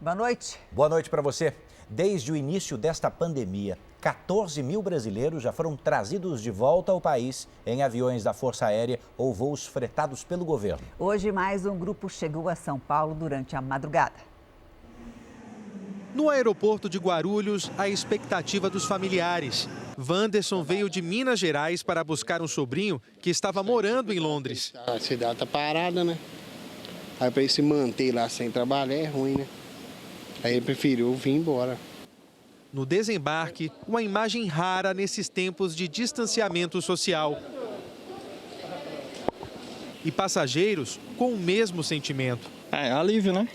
Boa noite. Boa noite para você. Desde o início desta pandemia, 14 mil brasileiros já foram trazidos de volta ao país em aviões da Força Aérea ou voos fretados pelo governo. Hoje, mais um grupo chegou a São Paulo durante a madrugada. No aeroporto de Guarulhos, a expectativa dos familiares. Wanderson veio de Minas Gerais para buscar um sobrinho que estava morando em Londres. A cidade está parada, né? Aí para ele se manter lá sem trabalhar é ruim, né? Aí ele preferiu vir embora. No desembarque, uma imagem rara nesses tempos de distanciamento social. E passageiros com o mesmo sentimento. É alívio, né?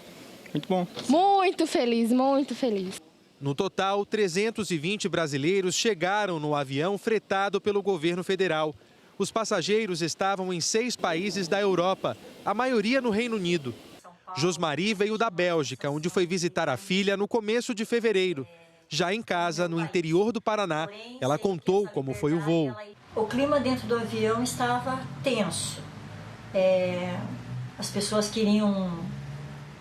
Muito bom. Muito feliz, muito feliz. No total, 320 brasileiros chegaram no avião fretado pelo governo federal. Os passageiros estavam em 6 países da Europa, a maioria no Reino Unido. Josmari veio da Bélgica, onde foi visitar a filha no começo de fevereiro. Já em casa, no interior do Paraná, ela contou como foi o voo. O clima dentro do avião estava tenso. As pessoas queriam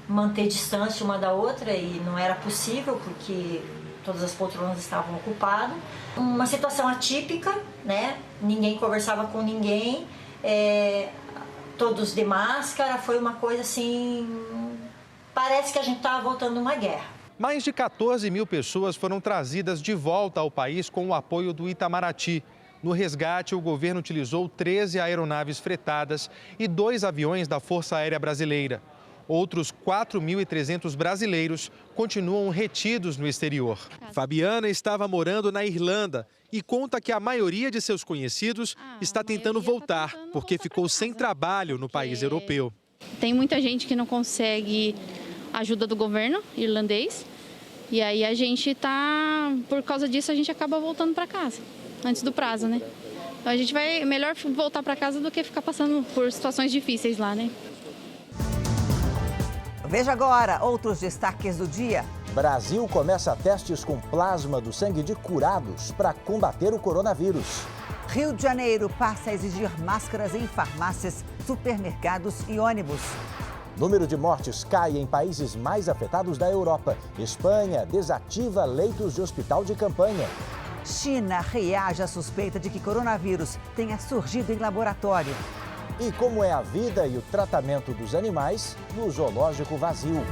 manter distância uma da outra e não era possível porque todas as poltronas estavam ocupadas. Uma situação atípica, né? Ninguém conversava com ninguém, todos de máscara, foi uma coisa assim, parece que a gente estava voltando a uma guerra. Mais de 14 mil pessoas foram trazidas de volta ao país com o apoio do Itamaraty. No resgate, o governo utilizou 13 aeronaves fretadas e 2 aviões da Força Aérea Brasileira. Outros 4.300 brasileiros continuam retidos no exterior. Fabiana estava morando na Irlanda e conta que a maioria de seus conhecidos está tentando voltar porque ficou sem trabalho no país europeu. Tem muita gente que não consegue ajuda do governo irlandês e aí a gente por causa disso a gente acaba voltando para casa antes do prazo, né? Então a gente melhor voltar para casa do que ficar passando por situações difíceis lá, né? Veja agora outros destaques do dia. Brasil começa testes com plasma do sangue de curados para combater o coronavírus. Rio de Janeiro passa a exigir máscaras em farmácias, supermercados e ônibus. Número de mortes cai em países mais afetados da Europa. Espanha desativa leitos de hospital de campanha. China reage à suspeita de que coronavírus tenha surgido em laboratório. E como é a vida e o tratamento dos animais no zoológico vazio.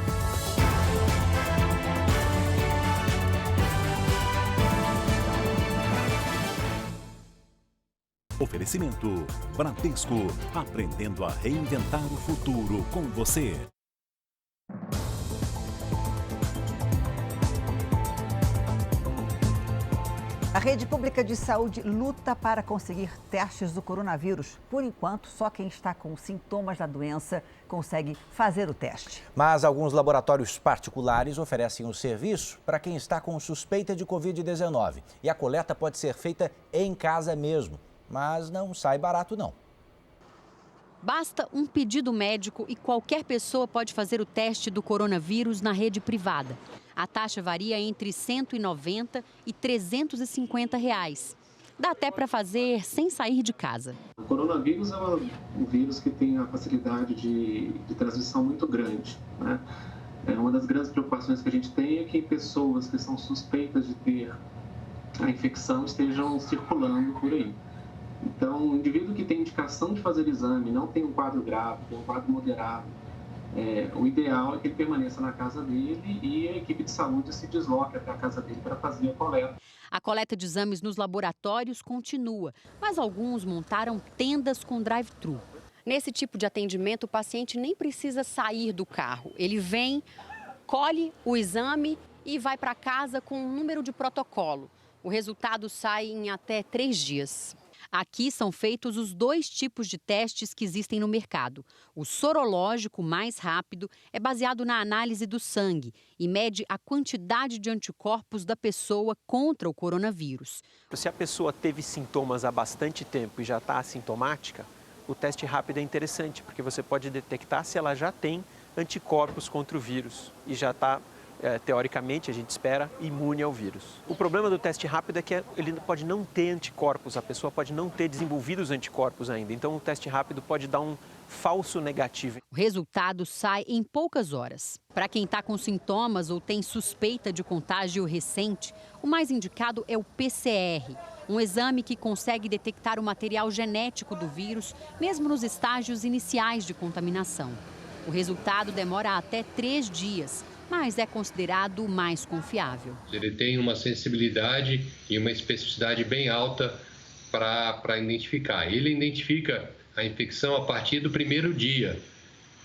Oferecimento Bradesco, aprendendo a reinventar o futuro com você. A rede pública de saúde luta para conseguir testes do coronavírus. Por enquanto, só quem está com sintomas da doença consegue fazer o teste. Mas alguns laboratórios particulares oferecem o serviço para quem está com suspeita de Covid-19. E a coleta pode ser feita em casa mesmo, mas não sai barato não. Basta um pedido médico e qualquer pessoa pode fazer o teste do coronavírus na rede privada. A taxa varia entre R$ 190 e R$ 350. Dá até para fazer sem sair de casa. O coronavírus é um vírus que tem a facilidade de transmissão muito grande, né? Uma das grandes preocupações que a gente tem é que pessoas que são suspeitas de ter a infecção estejam circulando por aí. Então, o indivíduo que tem indicação de fazer exame, não tem um quadro grave, tem um quadro moderado, o ideal é que ele permaneça na casa dele e a equipe de saúde se desloque até a casa dele para fazer a coleta. A coleta de exames nos laboratórios continua, mas alguns montaram tendas com drive-thru. Nesse tipo de atendimento, o paciente nem precisa sair do carro. Ele vem, colhe o exame e vai para casa com um número de protocolo. O resultado sai em até 3 dias. Aqui são feitos os 2 tipos de testes que existem no mercado. O sorológico, mais rápido, é baseado na análise do sangue e mede a quantidade de anticorpos da pessoa contra o coronavírus. Se a pessoa teve sintomas há bastante tempo e já está assintomática, o teste rápido é interessante, porque você pode detectar se ela já tem anticorpos contra o vírus e já está teoricamente, a gente espera, imune ao vírus. O problema do teste rápido é que ele pode não ter anticorpos, a pessoa pode não ter desenvolvido os anticorpos ainda. Então, o teste rápido pode dar um falso negativo. O resultado sai em poucas horas. Para quem está com sintomas ou tem suspeita de contágio recente, o mais indicado é o PCR, um exame que consegue detectar o material genético do vírus, mesmo nos estágios iniciais de contaminação. O resultado demora até 3 dias, mas é considerado o mais confiável. Ele tem uma sensibilidade e uma especificidade bem alta para identificar. Ele identifica a infecção a partir do primeiro dia,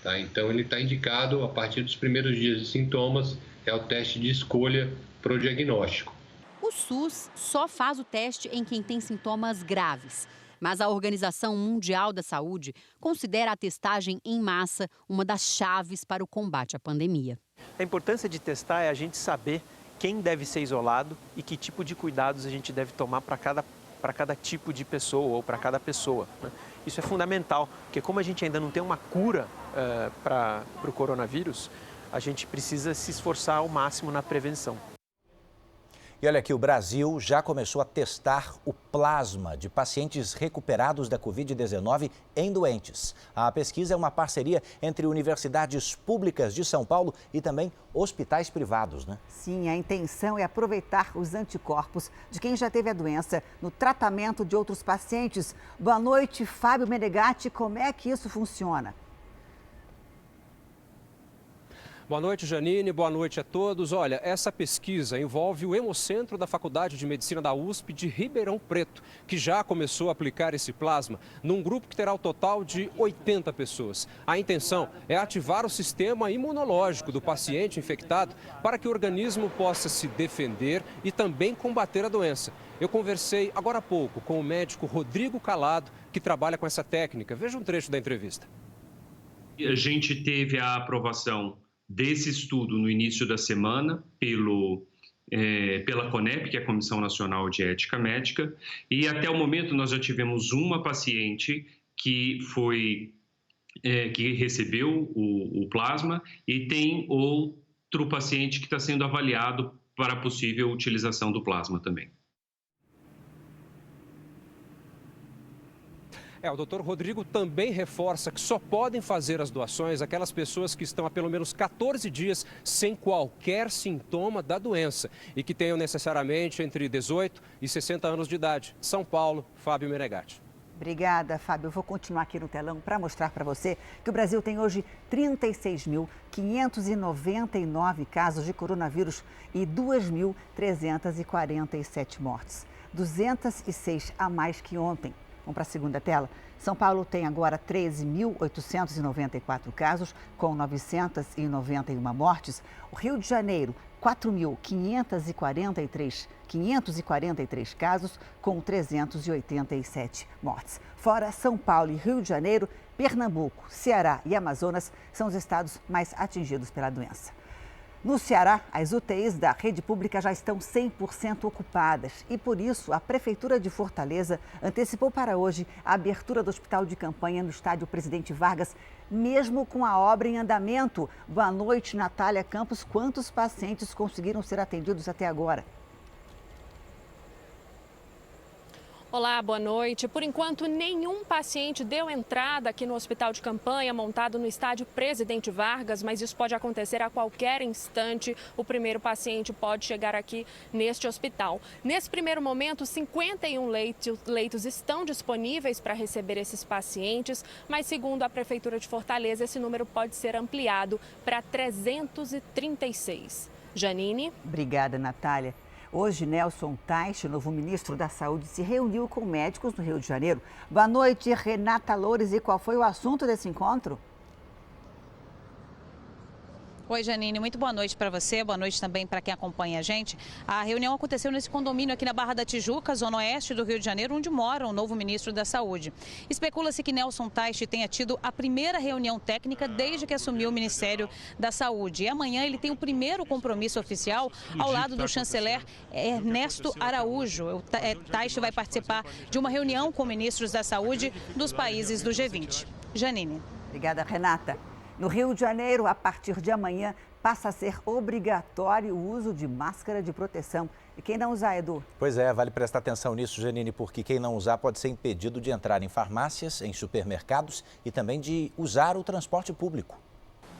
tá? Então ele está indicado a partir dos primeiros dias de sintomas, é o teste de escolha para o diagnóstico. O SUS só faz o teste em quem tem sintomas graves, mas a Organização Mundial da Saúde considera a testagem em massa uma das chaves para o combate à pandemia. A importância de testar é a gente saber quem deve ser isolado e que tipo de cuidados a gente deve tomar para cada tipo de pessoa ou para cada pessoa, né? Isso é fundamental, porque como a gente ainda não tem uma cura para o coronavírus, a gente precisa se esforçar ao máximo na prevenção. E olha aqui, o Brasil já começou a testar o plasma de pacientes recuperados da Covid-19 em doentes. A pesquisa é uma parceria entre universidades públicas de São Paulo e também hospitais privados, né? Sim, a intenção é aproveitar os anticorpos de quem já teve a doença no tratamento de outros pacientes. Boa noite, Fábio Menegatti. Como é que isso funciona? Boa noite, Janine. Boa noite a todos. Olha, essa pesquisa envolve o Hemocentro da Faculdade de Medicina da USP de Ribeirão Preto, que já começou a aplicar esse plasma num grupo que terá o total de 80 pessoas. A intenção é ativar o sistema imunológico do paciente infectado para que o organismo possa se defender e também combater a doença. Eu conversei agora há pouco com o médico Rodrigo Calado, que trabalha com essa técnica. Veja um trecho da entrevista. A gente teve a aprovação desse estudo no início da semana pela CONEP, que é a Comissão Nacional de Ética Médica, e até o momento nós já tivemos uma paciente que recebeu o plasma e tem outro paciente que está sendo avaliado para a possível utilização do plasma também. O doutor Rodrigo também reforça que só podem fazer as doações aquelas pessoas que estão há pelo menos 14 dias sem qualquer sintoma da doença e que tenham necessariamente entre 18 e 60 anos de idade. São Paulo, Fábio Menegatti. Obrigada, Fábio. Eu vou continuar aqui no telão para mostrar para você que o Brasil tem hoje 36.599 casos de coronavírus e 2.347 mortes. 206 a mais que ontem. Vamos para a segunda tela. São Paulo tem agora 13.894 casos, com 991 mortes. O Rio de Janeiro, 543 casos, com 387 mortes. Fora São Paulo e Rio de Janeiro, Pernambuco, Ceará e Amazonas são os estados mais atingidos pela doença. No Ceará, as UTIs da rede pública já estão 100% ocupadas e, por isso, a Prefeitura de Fortaleza antecipou para hoje a abertura do hospital de campanha no estádio Presidente Vargas, mesmo com a obra em andamento. Boa noite, Natália Campos. Quantos pacientes conseguiram ser atendidos até agora? Olá, boa noite. Por enquanto, nenhum paciente deu entrada aqui no hospital de campanha montado no estádio Presidente Vargas, mas isso pode acontecer a qualquer instante. O primeiro paciente pode chegar aqui neste hospital. Nesse primeiro momento, 51 leitos estão disponíveis para receber esses pacientes, mas segundo a Prefeitura de Fortaleza, esse número pode ser ampliado para 336. Janine? Obrigada, Natália. Hoje, Nelson Teich, novo ministro da Saúde, se reuniu com médicos no Rio de Janeiro. Boa noite, Renata Loures. E qual foi o assunto desse encontro? Oi, Janine, muito boa noite para você, boa noite também para quem acompanha a gente. A reunião aconteceu nesse condomínio aqui na Barra da Tijuca, zona oeste do Rio de Janeiro, onde mora o novo ministro da Saúde. Especula-se que Nelson Teich tenha tido a primeira reunião técnica desde que assumiu o Ministério da Saúde. E amanhã ele tem o primeiro compromisso oficial ao lado do chanceler Ernesto Araújo. O Teich vai participar de uma reunião com ministros da Saúde dos países do G20. Janine. Obrigada, Renata. No Rio de Janeiro, a partir de amanhã, passa a ser obrigatório o uso de máscara de proteção. E quem não usar, Edu? Pois é, vale prestar atenção nisso, Janine, porque quem não usar pode ser impedido de entrar em farmácias, em supermercados e também de usar o transporte público.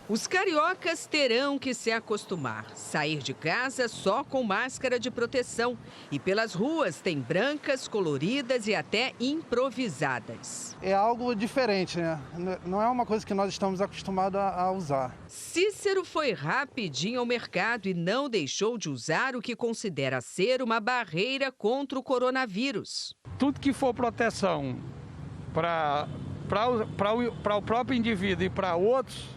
Os cariocas terão que se acostumar. Sair de casa só com máscara de proteção. E pelas ruas tem brancas, coloridas e até improvisadas. É algo diferente, né? Não é uma coisa que nós estamos acostumados a usar. Cícero foi rapidinho ao mercado e não deixou de usar o que considera ser uma barreira contra o coronavírus. Tudo que for proteção para o próprio indivíduo e para outros,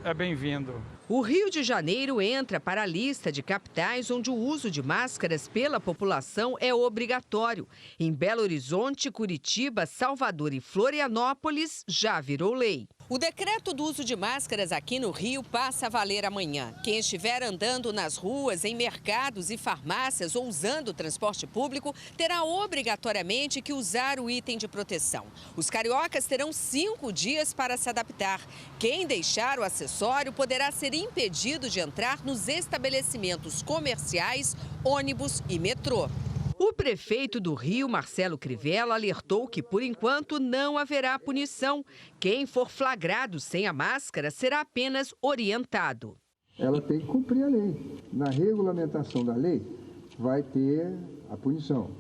é bem-vindo. O Rio de Janeiro entra para a lista de capitais onde o uso de máscaras pela população é obrigatório. Em Belo Horizonte, Curitiba, Salvador e Florianópolis já virou lei. O decreto do uso de máscaras aqui no Rio passa a valer amanhã. Quem estiver andando nas ruas, em mercados e farmácias ou usando o transporte público terá obrigatoriamente que usar o item de proteção. Os cariocas terão 5 dias para se adaptar. Quem deixar o acessório poderá ser impedido de entrar nos estabelecimentos comerciais, ônibus e metrô. O prefeito do Rio, Marcelo Crivella, alertou que, por enquanto, não haverá punição. Quem for flagrado sem a máscara será apenas orientado. Ela tem que cumprir a lei. Na regulamentação da lei, vai ter a punição.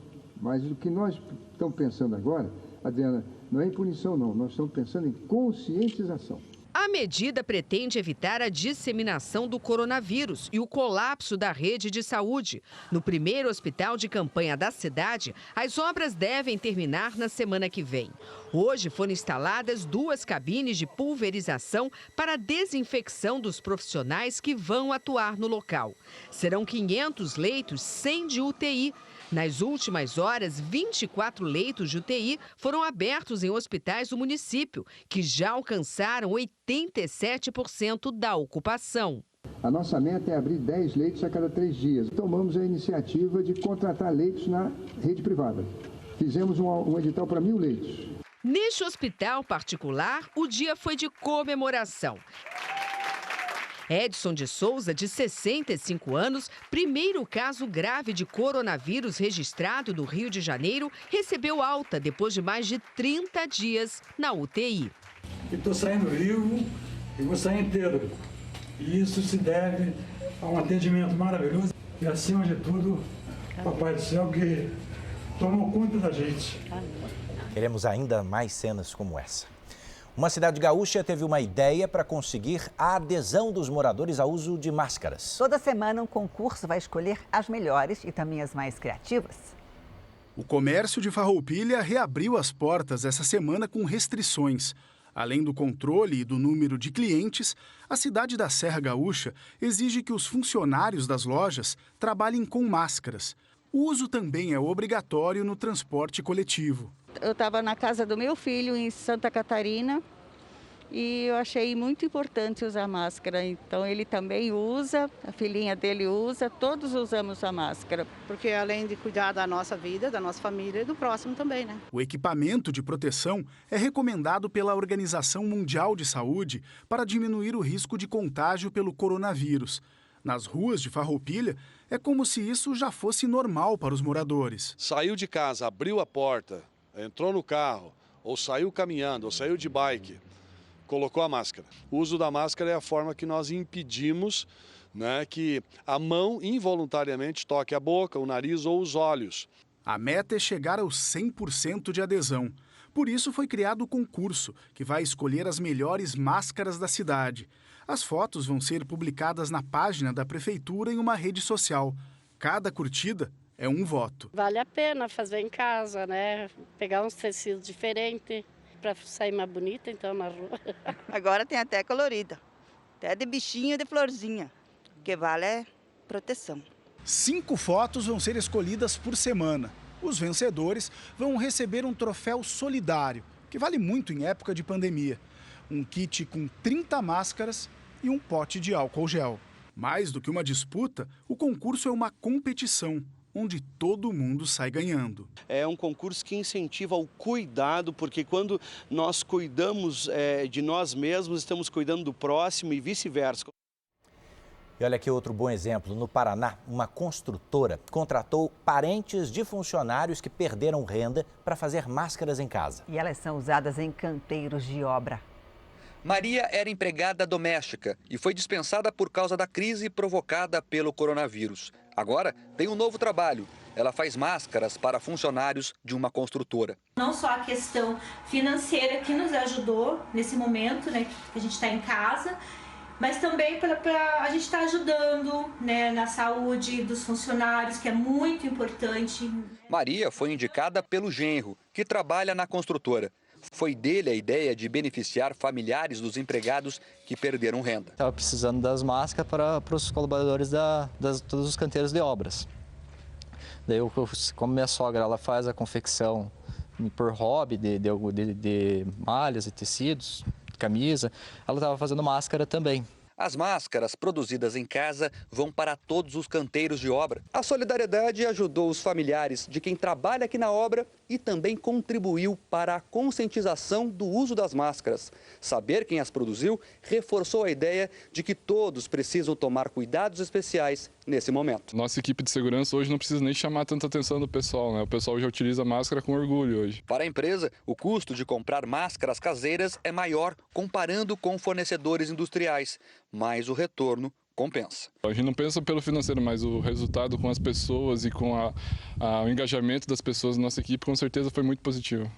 Mas o que nós estamos pensando agora, Adriana, não é em punição, não. Nós estamos pensando em conscientização. A medida pretende evitar a disseminação do coronavírus e o colapso da rede de saúde. No primeiro hospital de campanha da cidade, as obras devem terminar na semana que vem. Hoje foram instaladas 2 cabines de pulverização para a desinfecção dos profissionais que vão atuar no local. Serão 500 leitos sem de UTI. Nas últimas horas, 24 leitos de UTI foram abertos em hospitais do município, que já alcançaram 87% da ocupação. A nossa meta é abrir 10 leitos a cada 3 dias. Tomamos a iniciativa de contratar leitos na rede privada. Fizemos um edital para 1.000 leitos. Neste hospital particular, o dia foi de comemoração. Edson de Souza, de 65 anos, primeiro caso grave de coronavírus registrado no Rio de Janeiro, recebeu alta depois de mais de 30 dias na UTI. Estou saindo vivo e vou sair inteiro. E isso se deve a um atendimento maravilhoso e, acima de tudo, Papai do Céu que tomou conta da gente. Queremos ainda mais cenas como essa. Uma cidade gaúcha teve uma ideia para conseguir a adesão dos moradores ao uso de máscaras. Toda semana um concurso vai escolher as melhores e também as mais criativas. O comércio de Farroupilha reabriu as portas essa semana com restrições. Além do controle e do número de clientes, a cidade da Serra Gaúcha exige que os funcionários das lojas trabalhem com máscaras. O uso também é obrigatório no transporte coletivo. Eu estava na casa do meu filho em Santa Catarina e eu achei muito importante usar máscara. Então ele também usa, a filhinha dele usa, todos usamos a máscara. Porque além de cuidar da nossa vida, da nossa família e do próximo também, né? O equipamento de proteção é recomendado pela Organização Mundial de Saúde para diminuir o risco de contágio pelo coronavírus. Nas ruas de Farroupilha, é como se isso já fosse normal para os moradores. Saiu de casa, abriu a porta, entrou no carro, ou saiu caminhando, ou saiu de bike, colocou a máscara. O uso da máscara é a forma que nós impedimos, né, que a mão involuntariamente toque a boca, o nariz ou os olhos. A meta é chegar aos 100% de adesão. Por isso foi criado o concurso, que vai escolher as melhores máscaras da cidade. As fotos vão ser publicadas na página da prefeitura em uma rede social. Cada curtida é um voto. Vale a pena fazer em casa, né? Pegar uns tecidos diferentes para sair mais bonita, então, na rua. Agora tem até colorida, até de bichinho e de florzinha, que vale é proteção. 5 fotos vão ser escolhidas por semana. Os vencedores vão receber um troféu solidário, que vale muito em época de pandemia. Um kit com 30 máscaras e um pote de álcool gel. Mais do que uma disputa, o concurso é uma competição. onde todo mundo sai ganhando. É um concurso que incentiva o cuidado, porque quando nós cuidamos de nós mesmos, estamos cuidando do próximo e vice-versa. E olha aqui outro bom exemplo. No Paraná, uma construtora contratou parentes de funcionários que perderam renda para fazer máscaras em casa. E elas são usadas em canteiros de obra. Maria era empregada doméstica e foi dispensada por causa da crise provocada pelo coronavírus. Agora tem um novo trabalho. Ela faz máscaras para funcionários de uma construtora. Não só a questão financeira que nos ajudou nesse momento, né, que a gente está em casa, mas também para a gente estar ajudando, né, na saúde dos funcionários, que é muito importante. Maria foi indicada pelo genro, que trabalha na construtora. Foi dele a ideia de beneficiar familiares dos empregados que perderam renda. Estava precisando das máscaras para os colaboradores todos os canteiros de obras. Daí, como minha sogra ela faz a confecção por hobby de malhas e tecidos, camisa, ela estava fazendo máscara também. As máscaras produzidas em casa vão para todos os canteiros de obra. A solidariedade ajudou os familiares de quem trabalha aqui na obra e também contribuiu para a conscientização do uso das máscaras. Saber quem as produziu reforçou a ideia de que todos precisam tomar cuidados especiais nesse momento. Nossa equipe de segurança hoje não precisa nem chamar tanta atenção do pessoal, né? O pessoal já utiliza máscara com orgulho hoje. Para a empresa, o custo de comprar máscaras caseiras é maior comparando com fornecedores industriais, mas o retorno compensa. A gente não pensa pelo financeiro, mas o resultado com as pessoas e com o engajamento das pessoas na nossa equipe, com certeza foi muito positivo.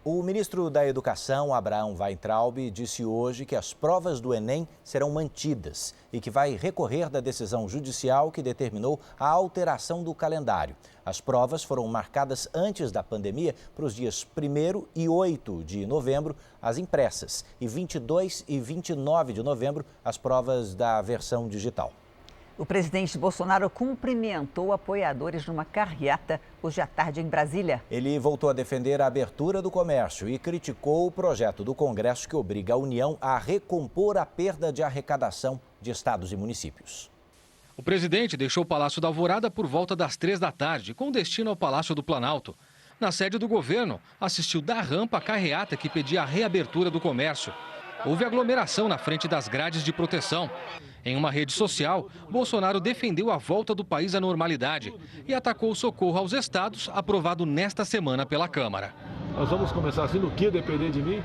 O ministro da Educação, Abraham Weintraub, disse hoje que as provas do Enem serão mantidas e que vai recorrer da decisão judicial que determinou a alteração do calendário. As provas foram marcadas antes da pandemia para os dias 1º e 8 de novembro, as impressas, e 22 e 29 de novembro, as provas da versão digital. O presidente Bolsonaro cumprimentou apoiadores numa carreata hoje à tarde em Brasília. Ele voltou a defender a abertura do comércio e criticou o projeto do Congresso que obriga a União a recompor a perda de arrecadação de estados e municípios. O presidente deixou o Palácio da Alvorada por volta das 3 da tarde, com destino ao Palácio do Planalto. Na sede do governo, assistiu da rampa a carreata que pedia a reabertura do comércio. Houve aglomeração na frente das grades de proteção. Em uma rede social, Bolsonaro defendeu a volta do país à normalidade e atacou o socorro aos estados, aprovado nesta semana pela Câmara. Nós vamos começar assim, no que depender de mim.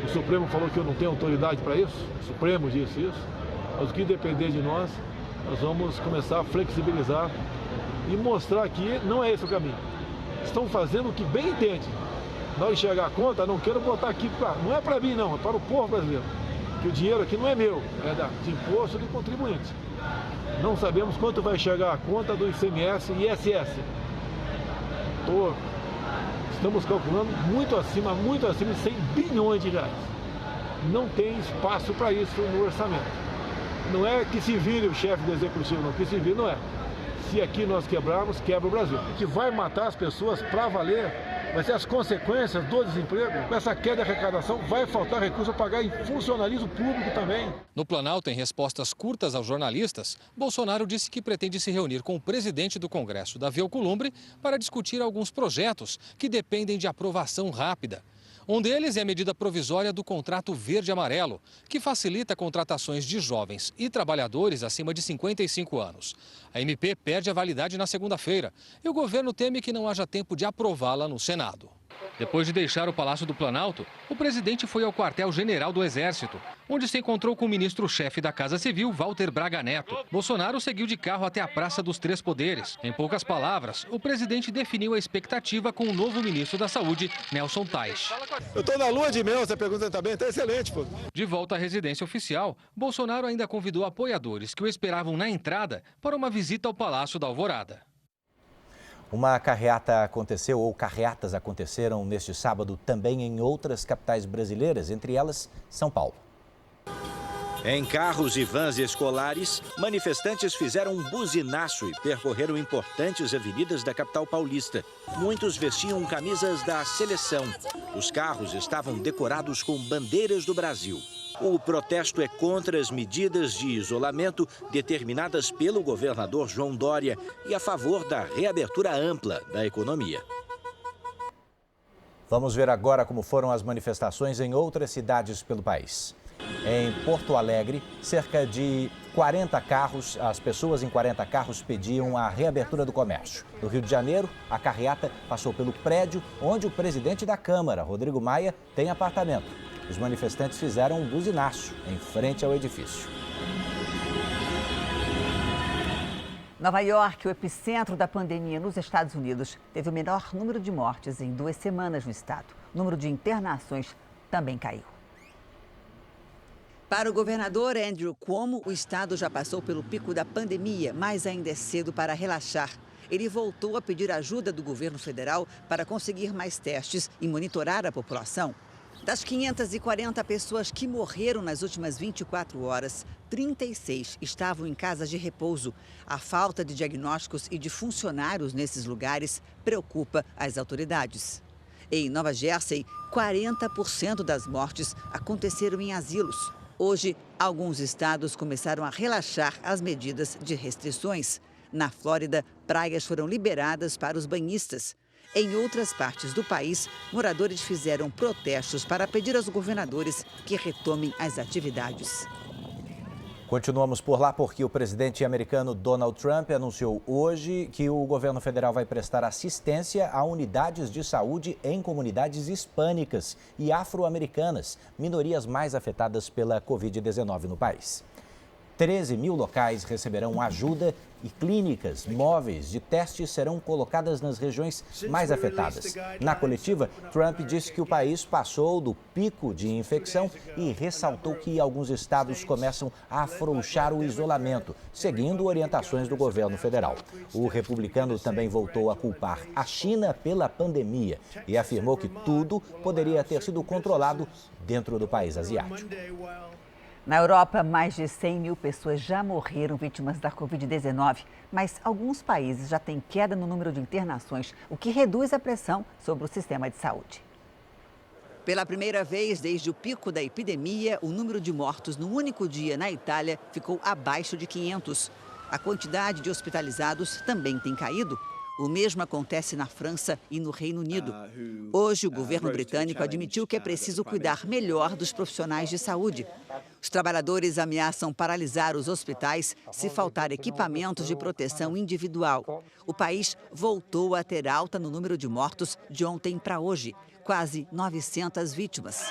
O Supremo falou que eu não tenho autoridade para isso, o Supremo disse isso. Mas o que depender de nós, nós vamos começar a flexibilizar e mostrar que não é esse o caminho. Estão fazendo o que bem entende. Na hora de chegar a conta, não quero botar aqui, não é para mim não, é para o povo brasileiro. Que o dinheiro aqui não é meu, é de imposto do contribuinte. Não sabemos quanto vai chegar a conta do ICMS e ISS. Estamos calculando muito acima de 100 bilhões de reais. Não tem espaço para isso no orçamento. Não é que se vire o chefe do executivo, não, que se vire não é. Se aqui nós quebrarmos, quebra o Brasil. O que vai matar as pessoas para valer vai ser as consequências do desemprego. Com essa queda de arrecadação, vai faltar recurso para pagar em funcionalismo público também. No Planalto, em respostas curtas aos jornalistas, Bolsonaro disse que pretende se reunir com o presidente do Congresso, Davi Alcolumbre, para discutir alguns projetos que dependem de aprovação rápida. Um deles é a medida provisória do contrato verde-amarelo, que facilita contratações de jovens e trabalhadores acima de 55 anos. A MP perde a validade na segunda-feira e o governo teme que não haja tempo de aprová-la no Senado. Depois de deixar o Palácio do Planalto, o presidente foi ao quartel-general do Exército, onde se encontrou com o ministro-chefe da Casa Civil, Walter Braga Neto. Bolsonaro seguiu de carro até a Praça dos Três Poderes. Em poucas palavras, o presidente definiu a expectativa com o novo ministro da Saúde, Nelson Teich. Eu estou na lua de mel, essa pergunta também está excelente, pô. De volta à residência oficial, Bolsonaro ainda convidou apoiadores que o esperavam na entrada para uma visita ao Palácio da Alvorada. Uma carreata aconteceu, ou carreatas aconteceram neste sábado também em outras capitais brasileiras, entre elas São Paulo. Em carros e vans escolares, manifestantes fizeram um buzinaço e percorreram importantes avenidas da capital paulista. Muitos vestiam camisas da seleção. Os carros estavam decorados com bandeiras do Brasil. O protesto é contra as medidas de isolamento determinadas pelo governador João Dória e a favor da reabertura ampla da economia. Vamos ver agora como foram as manifestações em outras cidades pelo país. Em Porto Alegre, cerca de 40 carros, as pessoas em 40 carros pediam a reabertura do comércio. No Rio de Janeiro, a carreata passou pelo prédio onde o presidente da Câmara, Rodrigo Maia, tem apartamento. Os manifestantes fizeram um buzinaço em frente ao edifício. Nova York, o epicentro da pandemia nos Estados Unidos, teve o menor número de mortes em 2 semanas no estado. O número de internações também caiu. Para o governador Andrew Cuomo, o estado já passou pelo pico da pandemia, mas ainda é cedo para relaxar. Ele voltou a pedir ajuda do governo federal para conseguir mais testes e monitorar a população. Das 540 pessoas que morreram nas últimas 24 horas, 36 estavam em casas de repouso. A falta de diagnósticos e de funcionários nesses lugares preocupa as autoridades. Em Nova Jersey, 40% das mortes aconteceram em asilos. Hoje, alguns estados começaram a relaxar as medidas de restrições. Na Flórida, praias foram liberadas para os banhistas. Em outras partes do país, moradores fizeram protestos para pedir aos governadores que retomem as atividades. Continuamos por lá porque o presidente americano Donald Trump anunciou hoje que o governo federal vai prestar assistência a unidades de saúde em comunidades hispânicas e afro-americanas, minorias mais afetadas pela Covid-19 no país. 13 mil locais receberão ajuda e clínicas móveis de testes serão colocadas nas regiões mais afetadas. Na coletiva, Trump disse que o país passou do pico de infecção e ressaltou que alguns estados começam a afrouxar o isolamento, seguindo orientações do governo federal. O republicano também voltou a culpar a China pela pandemia e afirmou que tudo poderia ter sido controlado dentro do país asiático. Na Europa, mais de 100 mil pessoas já morreram vítimas da Covid-19, mas alguns países já têm queda no número de internações, o que reduz a pressão sobre o sistema de saúde. Pela primeira vez desde o pico da epidemia, o número de mortos no único dia na Itália ficou abaixo de 500. A quantidade de hospitalizados também tem caído. O mesmo acontece na França e no Reino Unido. Hoje, o governo britânico admitiu que é preciso cuidar melhor dos profissionais de saúde. Os trabalhadores ameaçam paralisar os hospitais se faltar equipamentos de proteção individual. O país voltou a ter alta no número de mortos de ontem para hoje, quase 900 vítimas.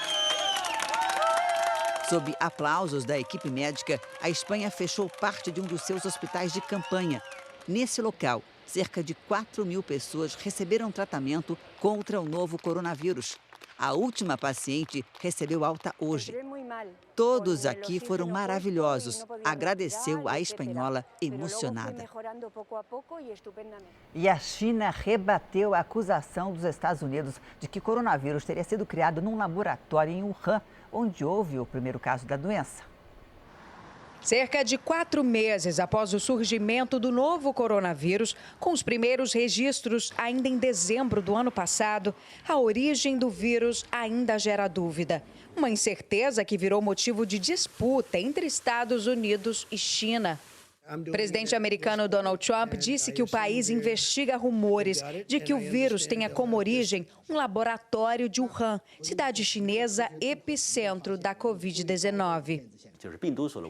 Sob aplausos da equipe médica, a Espanha fechou parte de um dos seus hospitais de campanha. Nesse local, cerca de 4 mil pessoas receberam tratamento contra o novo coronavírus. A última paciente recebeu alta hoje. Todos aqui foram maravilhosos, agradeceu a espanhola emocionada. E a China rebateu a acusação dos Estados Unidos de que o coronavírus teria sido criado num laboratório em Wuhan, onde houve o primeiro caso da doença. Cerca de 4 meses após o surgimento do novo coronavírus, com os primeiros registros ainda em dezembro do ano passado, a origem do vírus ainda gera dúvida. Uma incerteza que virou motivo de disputa entre Estados Unidos e China. O presidente americano Donald Trump disse que o país investiga rumores de que o vírus tenha como origem um laboratório de Wuhan, cidade chinesa epicentro da Covid-19.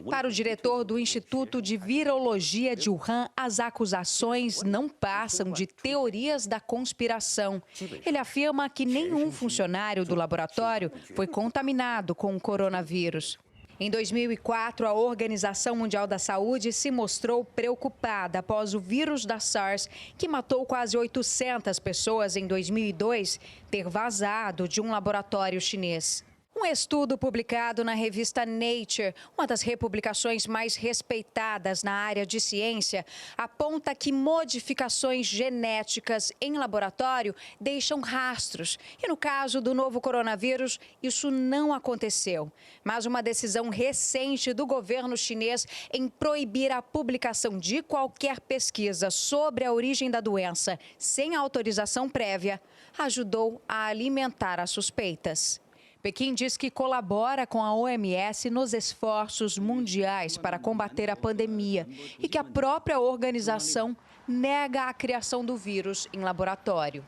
Para o diretor do Instituto de Virologia de Wuhan, as acusações não passam de teorias da conspiração. Ele afirma que nenhum funcionário do laboratório foi contaminado com o coronavírus. Em 2004, a Organização Mundial da Saúde se mostrou preocupada após o vírus da SARS, que matou quase 800 pessoas em 2002, ter vazado de um laboratório chinês. Um estudo publicado na revista Nature, uma das republicações mais respeitadas na área de ciência, aponta que modificações genéticas em laboratório deixam rastros. E no caso do novo coronavírus, isso não aconteceu. Mas uma decisão recente do governo chinês em proibir a publicação de qualquer pesquisa sobre a origem da doença sem autorização prévia ajudou a alimentar as suspeitas. Pequim diz que colabora com a OMS nos esforços mundiais para combater a pandemia e que a própria organização nega a criação do vírus em laboratório.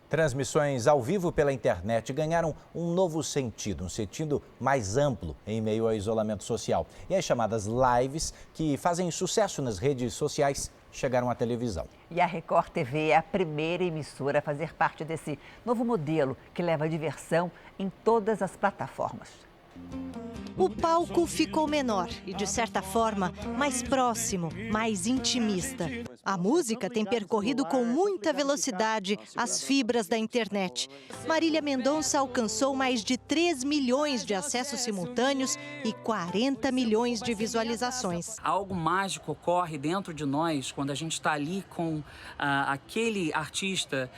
Transmissões ao vivo pela internet ganharam um novo sentido, um sentido mais amplo em meio ao isolamento social. E as chamadas lives, que fazem sucesso nas redes sociais, chegaram à televisão. E a Record TV é a primeira emissora a fazer parte desse novo modelo que leva diversão em todas as plataformas. O palco ficou menor e, de certa forma, mais próximo, mais intimista. A música tem percorrido com muita velocidade as fibras da internet. Marília Mendonça alcançou mais de 3 milhões de acessos simultâneos e 40 milhões de visualizações. Algo mágico ocorre dentro de nós quando a gente está ali com aquele artista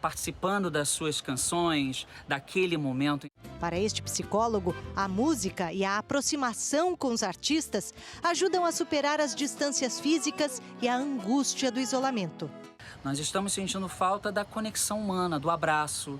participando das suas canções, daquele momento. Para este psicólogo, a música e a aproximação com os artistas ajudam a superar as distâncias físicas e a angústia do isolamento. Nós estamos sentindo falta da conexão humana, do abraço,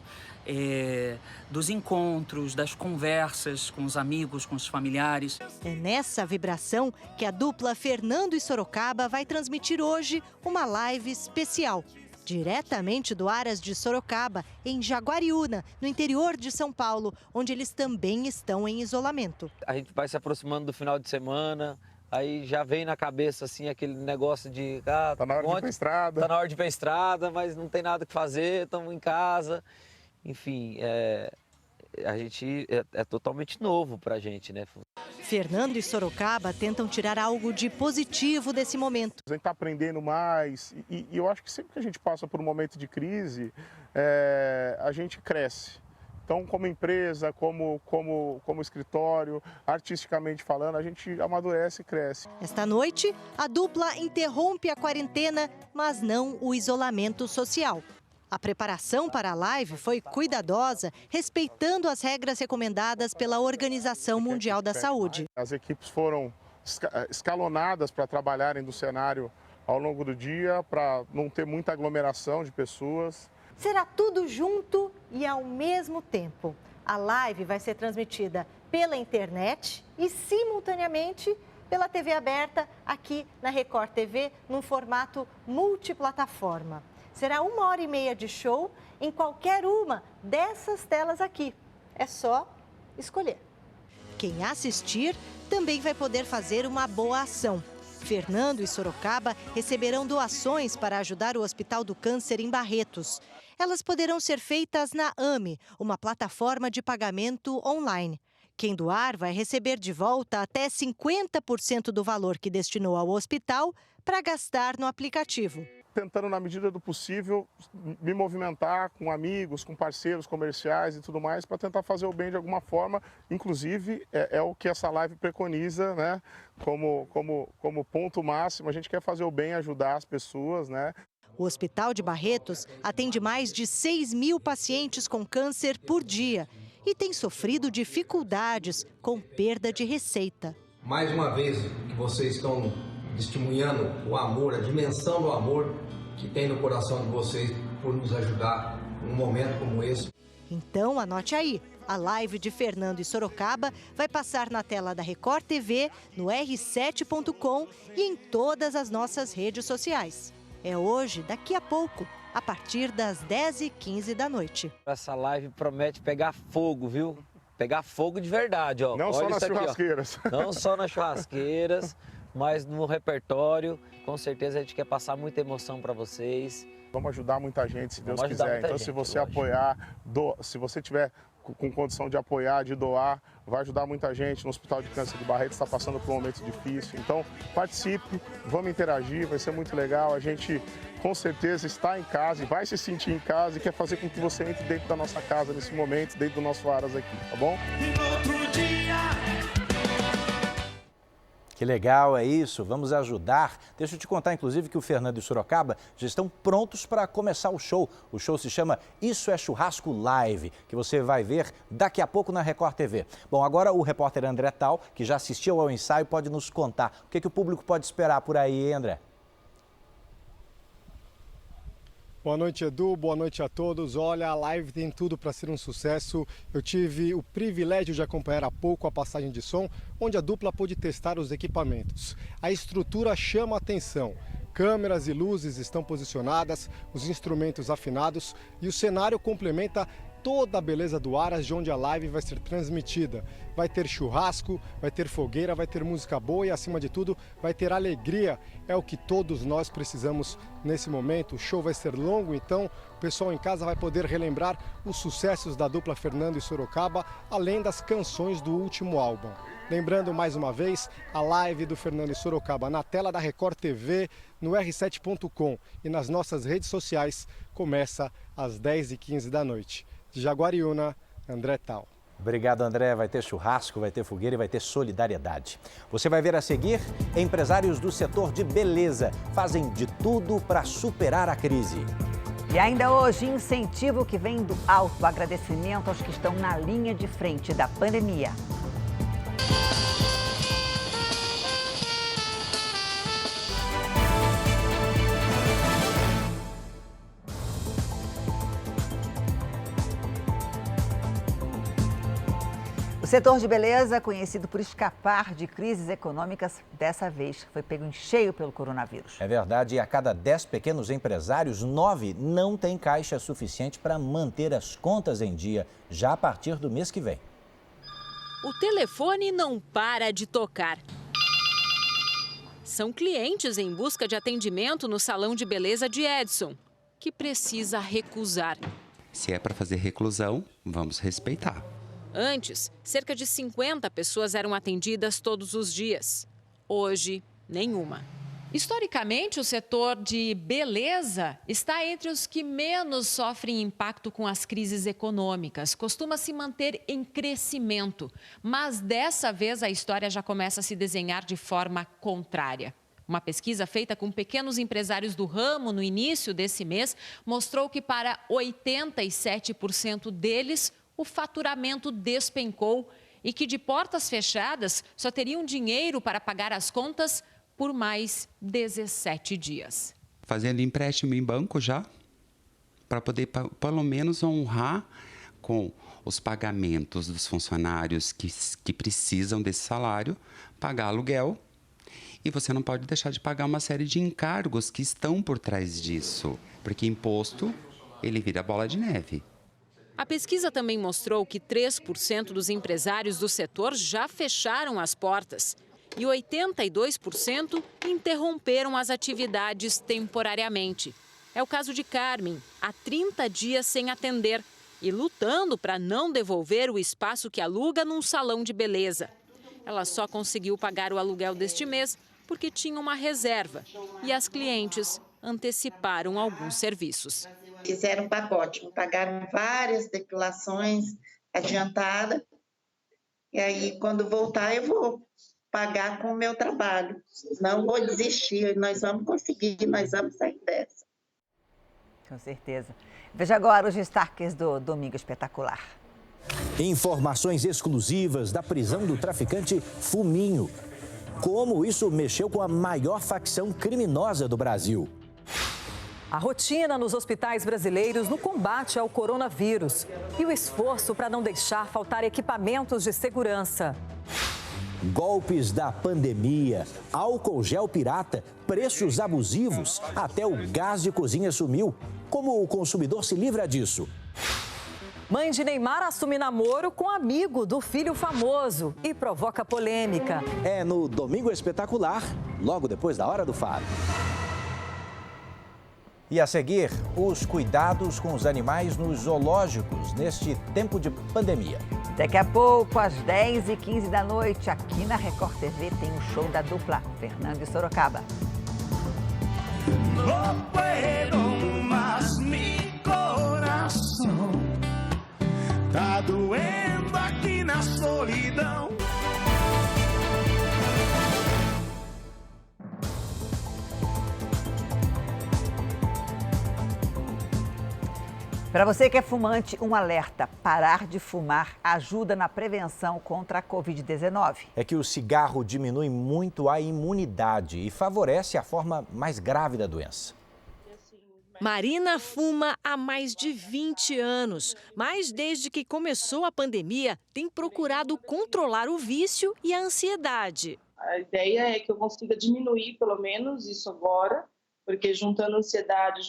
dos encontros, das conversas com os amigos, com os familiares. É nessa vibração que a dupla Fernando e Sorocaba vai transmitir hoje uma live especial. Diretamente do Aras de Sorocaba, em Jaguariúna, no interior de São Paulo, onde eles também estão em isolamento. A gente vai se aproximando do final de semana, aí já vem na cabeça assim aquele negócio de... tá na hora de ir pra estrada. Tá na hora de ir pra estrada, mas não tem nada que fazer, estamos em casa. Enfim, a gente é totalmente novo pra gente, né? Fernando e Sorocaba tentam tirar algo de positivo desse momento. A gente está aprendendo mais e eu acho que sempre que a gente passa por um momento de crise, a gente cresce. Então, como empresa, como escritório, artisticamente falando, a gente amadurece e cresce. Esta noite, a dupla interrompe a quarentena, mas não o isolamento social. A preparação para a live foi cuidadosa, respeitando as regras recomendadas pela Organização Mundial da Saúde. As equipes foram escalonadas para trabalharem do cenário ao longo do dia, para não ter muita aglomeração de pessoas. Será tudo junto e ao mesmo tempo. A live vai ser transmitida pela internet e, simultaneamente, pela TV aberta aqui na Record TV, num formato multiplataforma. Será 1h30 de show em qualquer uma dessas telas aqui. É só escolher. Quem assistir também vai poder fazer uma boa ação. Fernando e Sorocaba receberão doações para ajudar o Hospital do Câncer em Barretos. Elas poderão ser feitas na AME, uma plataforma de pagamento online. Quem doar vai receber de volta até 50% do valor que destinou ao hospital para gastar no aplicativo. Tentando, na medida do possível, me movimentar com amigos, com parceiros comerciais e tudo mais, para tentar fazer o bem de alguma forma. Inclusive, é o que essa live preconiza, né? Como ponto máximo. A gente quer fazer o bem, ajudar as pessoas, né? O Hospital de Barretos atende mais de 6.000 pacientes com câncer por dia e tem sofrido dificuldades com perda de receita. Mais uma vez que vocês estão testemunhando o amor, a dimensão do amor que tem no coração de vocês por nos ajudar num momento como esse. Então, anote aí, a live de Fernando e Sorocaba vai passar na tela da Record TV, no r7.com e em todas as nossas redes sociais. É hoje, daqui a pouco, a partir das 10h15 da noite. Essa live promete pegar fogo, viu? Pegar fogo de verdade, ó. Não só nas churrasqueiras. Não só nas churrasqueiras, mas no repertório. Com certeza a gente quer passar muita emoção para vocês. Vamos ajudar muita gente, se Deus quiser. Então, se você apoiar, se você tiver com condição de apoiar, de doar, vai ajudar muita gente. No Hospital de Câncer de Barretos está passando por um momento difícil. Então, participe, vamos interagir, vai ser muito legal. A gente, com certeza, está em casa e vai se sentir em casa e quer fazer com que você entre dentro da nossa casa nesse momento, dentro do nosso Aras aqui, tá bom? Que legal, é isso, vamos ajudar. Deixa eu te contar, inclusive, que o Fernando e o Sorocaba já estão prontos para começar o show. O show se chama Isso é Churrasco Live, que você vai ver daqui a pouco na Record TV. Bom, agora o repórter André Tal, que já assistiu ao ensaio, pode nos contar o que o público pode esperar por aí, André? Boa noite, Edu. Boa noite a todos. Olha, a live tem tudo para ser um sucesso. Eu tive o privilégio de acompanhar há pouco a passagem de som, onde a dupla pôde testar os equipamentos. A estrutura chama a atenção. Câmeras e luzes estão posicionadas, os instrumentos afinados e o cenário complementa toda a beleza do Aras, de onde a live vai ser transmitida. Vai ter churrasco, vai ter fogueira, vai ter música boa e, acima de tudo, vai ter alegria. É o que todos nós precisamos nesse momento. O show vai ser longo, então o pessoal em casa vai poder relembrar os sucessos da dupla Fernando e Sorocaba, além das canções do último álbum. Lembrando mais uma vez, a live do Fernando e Sorocaba na tela da Record TV, no r7.com e nas nossas redes sociais começa às 10h15 da noite. De Jaguariúna, André Tal. Obrigado, André. Vai ter churrasco, vai ter fogueira e vai ter solidariedade. Você vai ver a seguir: empresários do setor de beleza fazem de tudo para superar a crise. E ainda hoje, incentivo que vem do alto, agradecimento aos que estão na linha de frente da pandemia. O setor de beleza, conhecido por escapar de crises econômicas, dessa vez foi pego em cheio pelo coronavírus. É verdade, e a cada 10 pequenos empresários, 9 não têm caixa suficiente para manter as contas em dia, já a partir do mês que vem. O telefone não para de tocar. São clientes em busca de atendimento no salão de beleza de Edson, que precisa recusar. Se é para fazer reclusão, vamos respeitar. Antes, cerca de 50 pessoas eram atendidas todos os dias. Hoje, nenhuma. Historicamente, o setor de beleza está entre os que menos sofrem impacto com as crises econômicas. Costuma se manter em crescimento, mas dessa vez a história já começa a se desenhar de forma contrária. Uma pesquisa feita com pequenos empresários do ramo no início desse mês mostrou que para 87% deles o faturamento despencou e que de portas fechadas só teriam dinheiro para pagar as contas por mais 17 dias. Fazendo empréstimo em banco já, para poder pelo menos honrar com os pagamentos dos funcionários que precisam desse salário, pagar aluguel. E você não pode deixar de pagar uma série de encargos que estão por trás disso, porque imposto, ele vira bola de neve. A pesquisa também mostrou que 3% dos empresários do setor já fecharam as portas e 82% interromperam as atividades temporariamente. É o caso de Carmen, há 30 dias sem atender e lutando para não devolver o espaço que aluga num salão de beleza. Ela só conseguiu pagar o aluguel deste mês porque tinha uma reserva e as clientes anteciparam alguns serviços. Fizeram um pacote, me pagaram várias depilações adiantadas, e aí quando voltar eu vou pagar com o meu trabalho. Não vou desistir, nós vamos conseguir, nós vamos sair dessa. Com certeza. Veja agora os destaques do Domingo Espetacular. Informações exclusivas da prisão do traficante Fuminho. Como isso mexeu com a maior facção criminosa do Brasil. A rotina nos hospitais brasileiros no combate ao coronavírus e o esforço para não deixar faltar equipamentos de segurança. Golpes da pandemia, álcool gel pirata, preços abusivos, até o gás de cozinha sumiu. Como o consumidor se livra disso? Mãe de Neymar assume namoro com amigo do filho famoso e provoca polêmica. É no Domingo Espetacular, logo depois da Hora do Faro. E a seguir, os cuidados com os animais nos zoológicos neste tempo de pandemia. Daqui a pouco, às 10h15 da noite, aqui na Record TV, tem o show da dupla Fernando e Sorocaba. No puedo más, mi coração tá doendo aqui na solidão. Para você que é fumante, um alerta: parar de fumar ajuda na prevenção contra a Covid-19. É que o cigarro diminui muito a imunidade e favorece a forma mais grave da doença. Marina fuma há mais de 20 anos, mas desde que começou a pandemia, tem procurado controlar o vício e a ansiedade. A ideia é que eu consiga diminuir, pelo menos, isso agora, porque juntando ansiedade,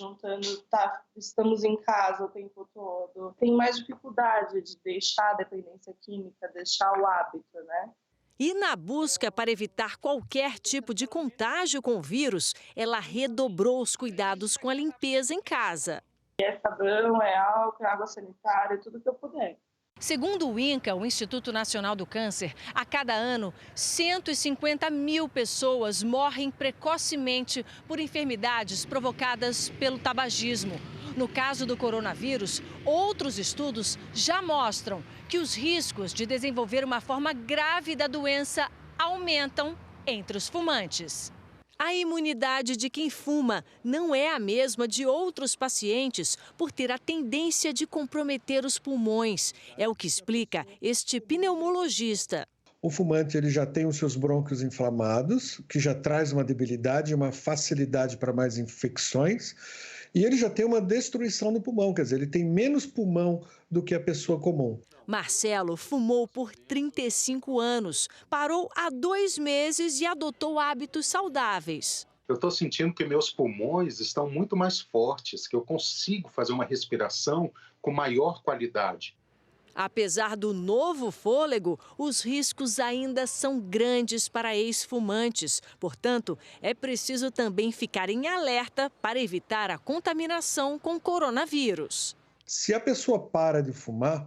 estamos em casa o tempo todo, tem mais dificuldade de deixar a dependência química, deixar o hábito, né? E na busca para evitar qualquer tipo de contágio com o vírus, ela redobrou os cuidados com a limpeza em casa. É sabão, é álcool, é água sanitária, tudo que eu puder. Segundo o INCA, o Instituto Nacional do Câncer, a cada ano, 150 mil pessoas morrem precocemente por enfermidades provocadas pelo tabagismo. No caso do coronavírus, outros estudos já mostram que os riscos de desenvolver uma forma grave da doença aumentam entre os fumantes. A imunidade de quem fuma não é a mesma de outros pacientes por ter a tendência de comprometer os pulmões. É o que explica este pneumologista. O fumante ele já tem os seus brônquios inflamados, que já traz uma debilidade e uma facilidade para mais infecções. E ele já tem uma destruição no pulmão, quer dizer, ele tem menos pulmão do que a pessoa comum. Marcelo fumou por 35 anos, parou há 2 meses e adotou hábitos saudáveis. Eu estou sentindo que meus pulmões estão muito mais fortes, que eu consigo fazer uma respiração com maior qualidade. Apesar do novo fôlego, os riscos ainda são grandes para ex-fumantes. Portanto, é preciso também ficar em alerta para evitar a contaminação com coronavírus. Se a pessoa para de fumar,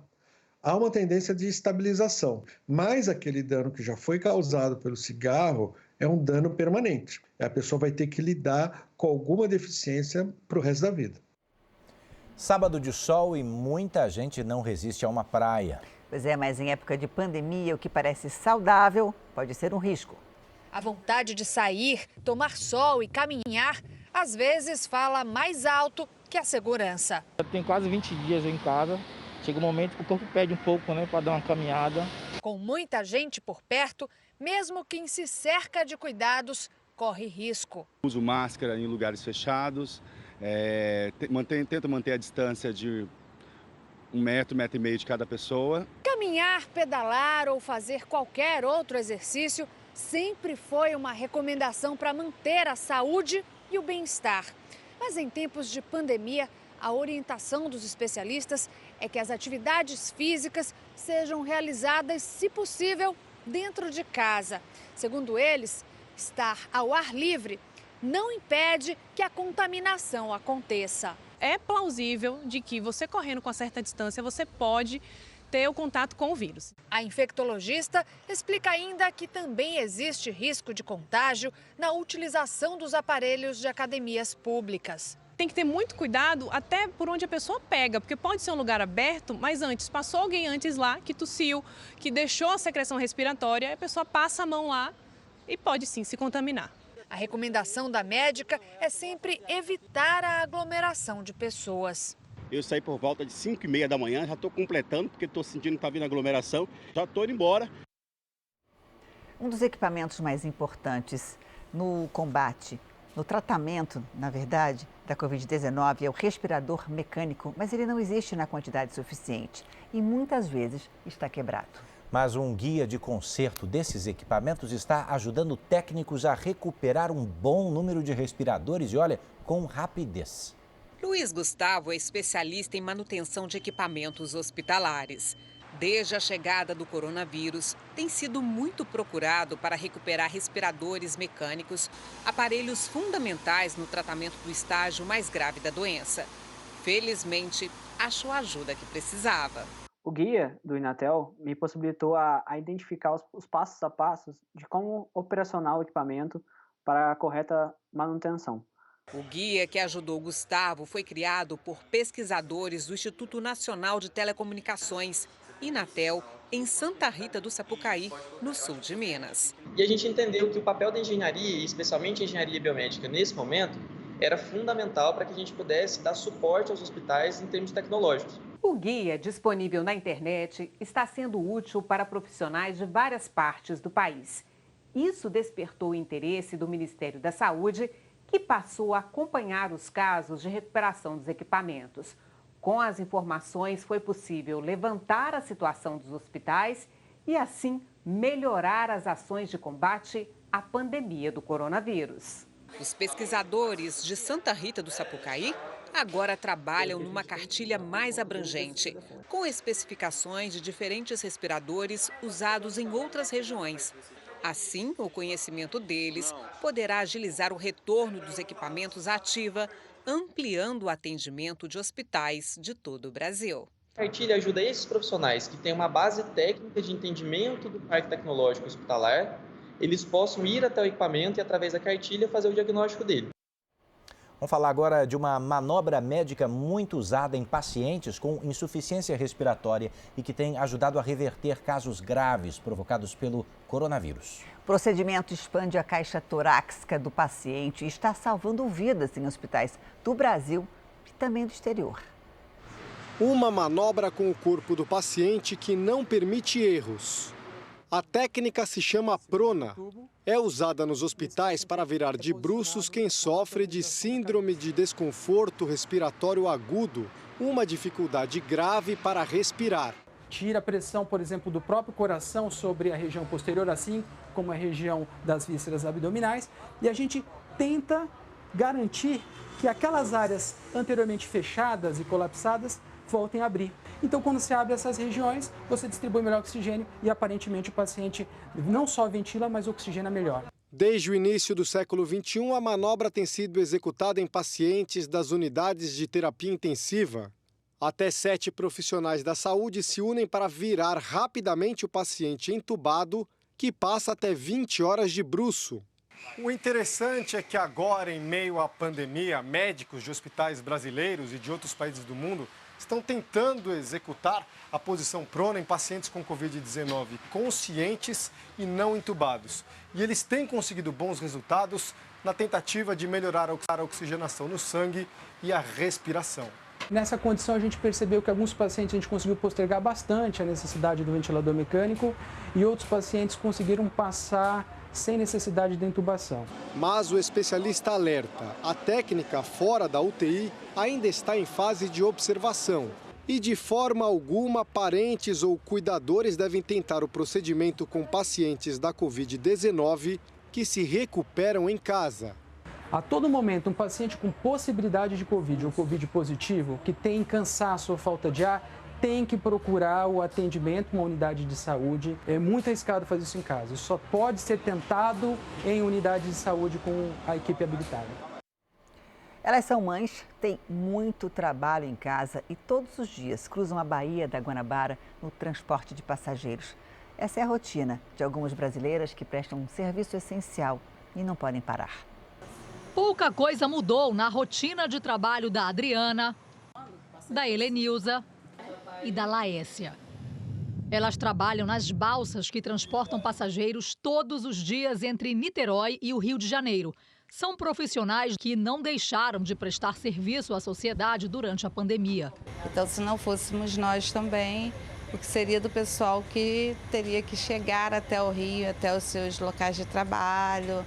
há uma tendência de estabilização, mas aquele dano que já foi causado pelo cigarro é um dano permanente. A pessoa vai ter que lidar com alguma deficiência para o resto da vida. Sábado de sol e muita gente não resiste a uma praia. Pois é, mas em época de pandemia, o que parece saudável pode ser um risco. A vontade de sair, tomar sol e caminhar, às vezes fala mais alto que a segurança. Eu tenho quase 20 dias em casa. Chega um momento que o corpo pede um pouco, né, para dar uma caminhada. Com muita gente por perto, mesmo quem se cerca de cuidados, corre risco. Uso máscara em lugares fechados. Tento manter a distância de 1 metro, 1,5 metros de cada pessoa. Caminhar, pedalar ou fazer qualquer outro exercício sempre foi uma recomendação para manter a saúde e o bem-estar. Mas em tempos de pandemia, a orientação dos especialistas é que as atividades físicas sejam realizadas, se possível, dentro de casa. Segundo eles, estar ao ar livre não impede que a contaminação aconteça. É plausível de que você correndo com uma certa distância, você pode ter o contato com o vírus. A infectologista explica ainda que também existe risco de contágio na utilização dos aparelhos de academias públicas. Tem que ter muito cuidado até por onde a pessoa pega, porque pode ser um lugar aberto, mas passou alguém antes lá que tossiu, que deixou a secreção respiratória, a pessoa passa a mão lá e pode sim se contaminar. A recomendação da médica é sempre evitar a aglomeração de pessoas. Eu saí por volta de 5h30 da manhã, já estou completando, porque estou sentindo que está vindo aglomeração, já estou indo embora. Um dos equipamentos mais importantes no combate, no tratamento, na verdade, da Covid-19 é o respirador mecânico, mas ele não existe na quantidade suficiente e muitas vezes está quebrado. Mas um guia de conserto desses equipamentos está ajudando técnicos a recuperar um bom número de respiradores e, olha, com rapidez. Luiz Gustavo é especialista em manutenção de equipamentos hospitalares. Desde a chegada do coronavírus, tem sido muito procurado para recuperar respiradores mecânicos, aparelhos fundamentais no tratamento do estágio mais grave da doença. Felizmente, achou a ajuda que precisava. O guia do Inatel me possibilitou a identificar os passos a passos de como operacionar o equipamento para a correta manutenção. O guia que ajudou Gustavo foi criado por pesquisadores do Instituto Nacional de Telecomunicações, Inatel, em Santa Rita do Sapucaí, no sul de Minas. E a gente entendeu que o papel da engenharia, especialmente a engenharia biomédica, nesse momento, era fundamental para que a gente pudesse dar suporte aos hospitais em termos tecnológicos. O guia, disponível na internet, está sendo útil para profissionais de várias partes do país. Isso despertou o interesse do Ministério da Saúde que passou a acompanhar os casos de recuperação dos equipamentos. Com as informações, foi possível levantar a situação dos hospitais e, assim, melhorar as ações de combate à pandemia do coronavírus. Os pesquisadores de Santa Rita do Sapucaí agora trabalham numa cartilha mais abrangente, com especificações de diferentes respiradores usados em outras regiões. Assim, o conhecimento deles poderá agilizar o retorno dos equipamentos à ativa, ampliando o atendimento de hospitais de todo o Brasil. A cartilha ajuda esses profissionais que têm uma base técnica de entendimento do parque tecnológico hospitalar, eles possam ir até o equipamento e, através da cartilha, fazer o diagnóstico dele. Vamos falar agora de uma manobra médica muito usada em pacientes com insuficiência respiratória e que tem ajudado a reverter casos graves provocados pelo coronavírus. O procedimento expande a caixa torácica do paciente e está salvando vidas em hospitais do Brasil e também do exterior. Uma manobra com o corpo do paciente que não permite erros. A técnica se chama prona. É usada nos hospitais para virar de bruços quem sofre de síndrome de desconforto respiratório agudo, uma dificuldade grave para respirar. Tira a pressão, por exemplo, do próprio coração sobre a região posterior, assim como a região das vísceras abdominais, e a gente tenta garantir que aquelas áreas anteriormente fechadas e colapsadas voltem a abrir. Então, quando você abre essas regiões, você distribui melhor oxigênio e, aparentemente, o paciente não só ventila, mas oxigena melhor. Desde o início do século XXI, a manobra tem sido executada em pacientes das unidades de terapia intensiva. Até 7 profissionais da saúde se unem para virar rapidamente o paciente entubado, que passa até 20 horas de bruço. O interessante é que agora, em meio à pandemia, médicos de hospitais brasileiros e de outros países do mundo estão tentando executar a posição prona em pacientes com Covid-19 conscientes e não entubados. E eles têm conseguido bons resultados na tentativa de melhorar a oxigenação no sangue e a respiração. Nessa condição, a gente percebeu que alguns pacientes a gente conseguiu postergar bastante a necessidade do ventilador mecânico e outros pacientes conseguiram passar sem necessidade de intubação. Mas o especialista alerta, a técnica fora da UTI ainda está em fase de observação. E de forma alguma, parentes ou cuidadores devem tentar o procedimento com pacientes da Covid-19 que se recuperam em casa. A todo momento, um paciente com possibilidade de Covid ou Covid positivo, que tem cansaço ou falta de ar, tem que procurar o atendimento numa unidade de saúde. É muito arriscado fazer isso em casa. Isso só pode ser tentado em unidade de saúde com a equipe habilitada. Elas são mães, têm muito trabalho em casa e todos os dias cruzam a Baía da Guanabara no transporte de passageiros. Essa é a rotina de algumas brasileiras que prestam um serviço essencial e não podem parar. Pouca coisa mudou na rotina de trabalho da Adriana, da Helenilza e da Laécia. Elas trabalham nas balsas que transportam passageiros todos os dias entre Niterói e o Rio de Janeiro. São profissionais que não deixaram de prestar serviço à sociedade durante a pandemia. Então, se não fôssemos nós também, o que seria do pessoal que teria que chegar até o Rio, até os seus locais de trabalho?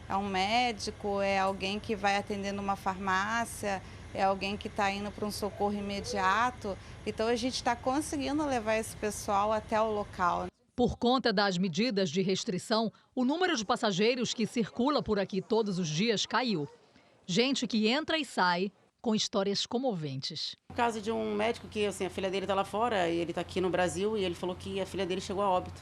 É um médico, é alguém que vai atender numa farmácia, é alguém que está indo para um socorro imediato. Então, a gente está conseguindo levar esse pessoal até o local. Por conta das medidas de restrição, o número de passageiros que circula por aqui todos os dias caiu. Gente que entra e sai com histórias comoventes. O caso de um médico que a filha dele está lá fora, e ele está aqui no Brasil, e ele falou que a filha dele chegou a óbito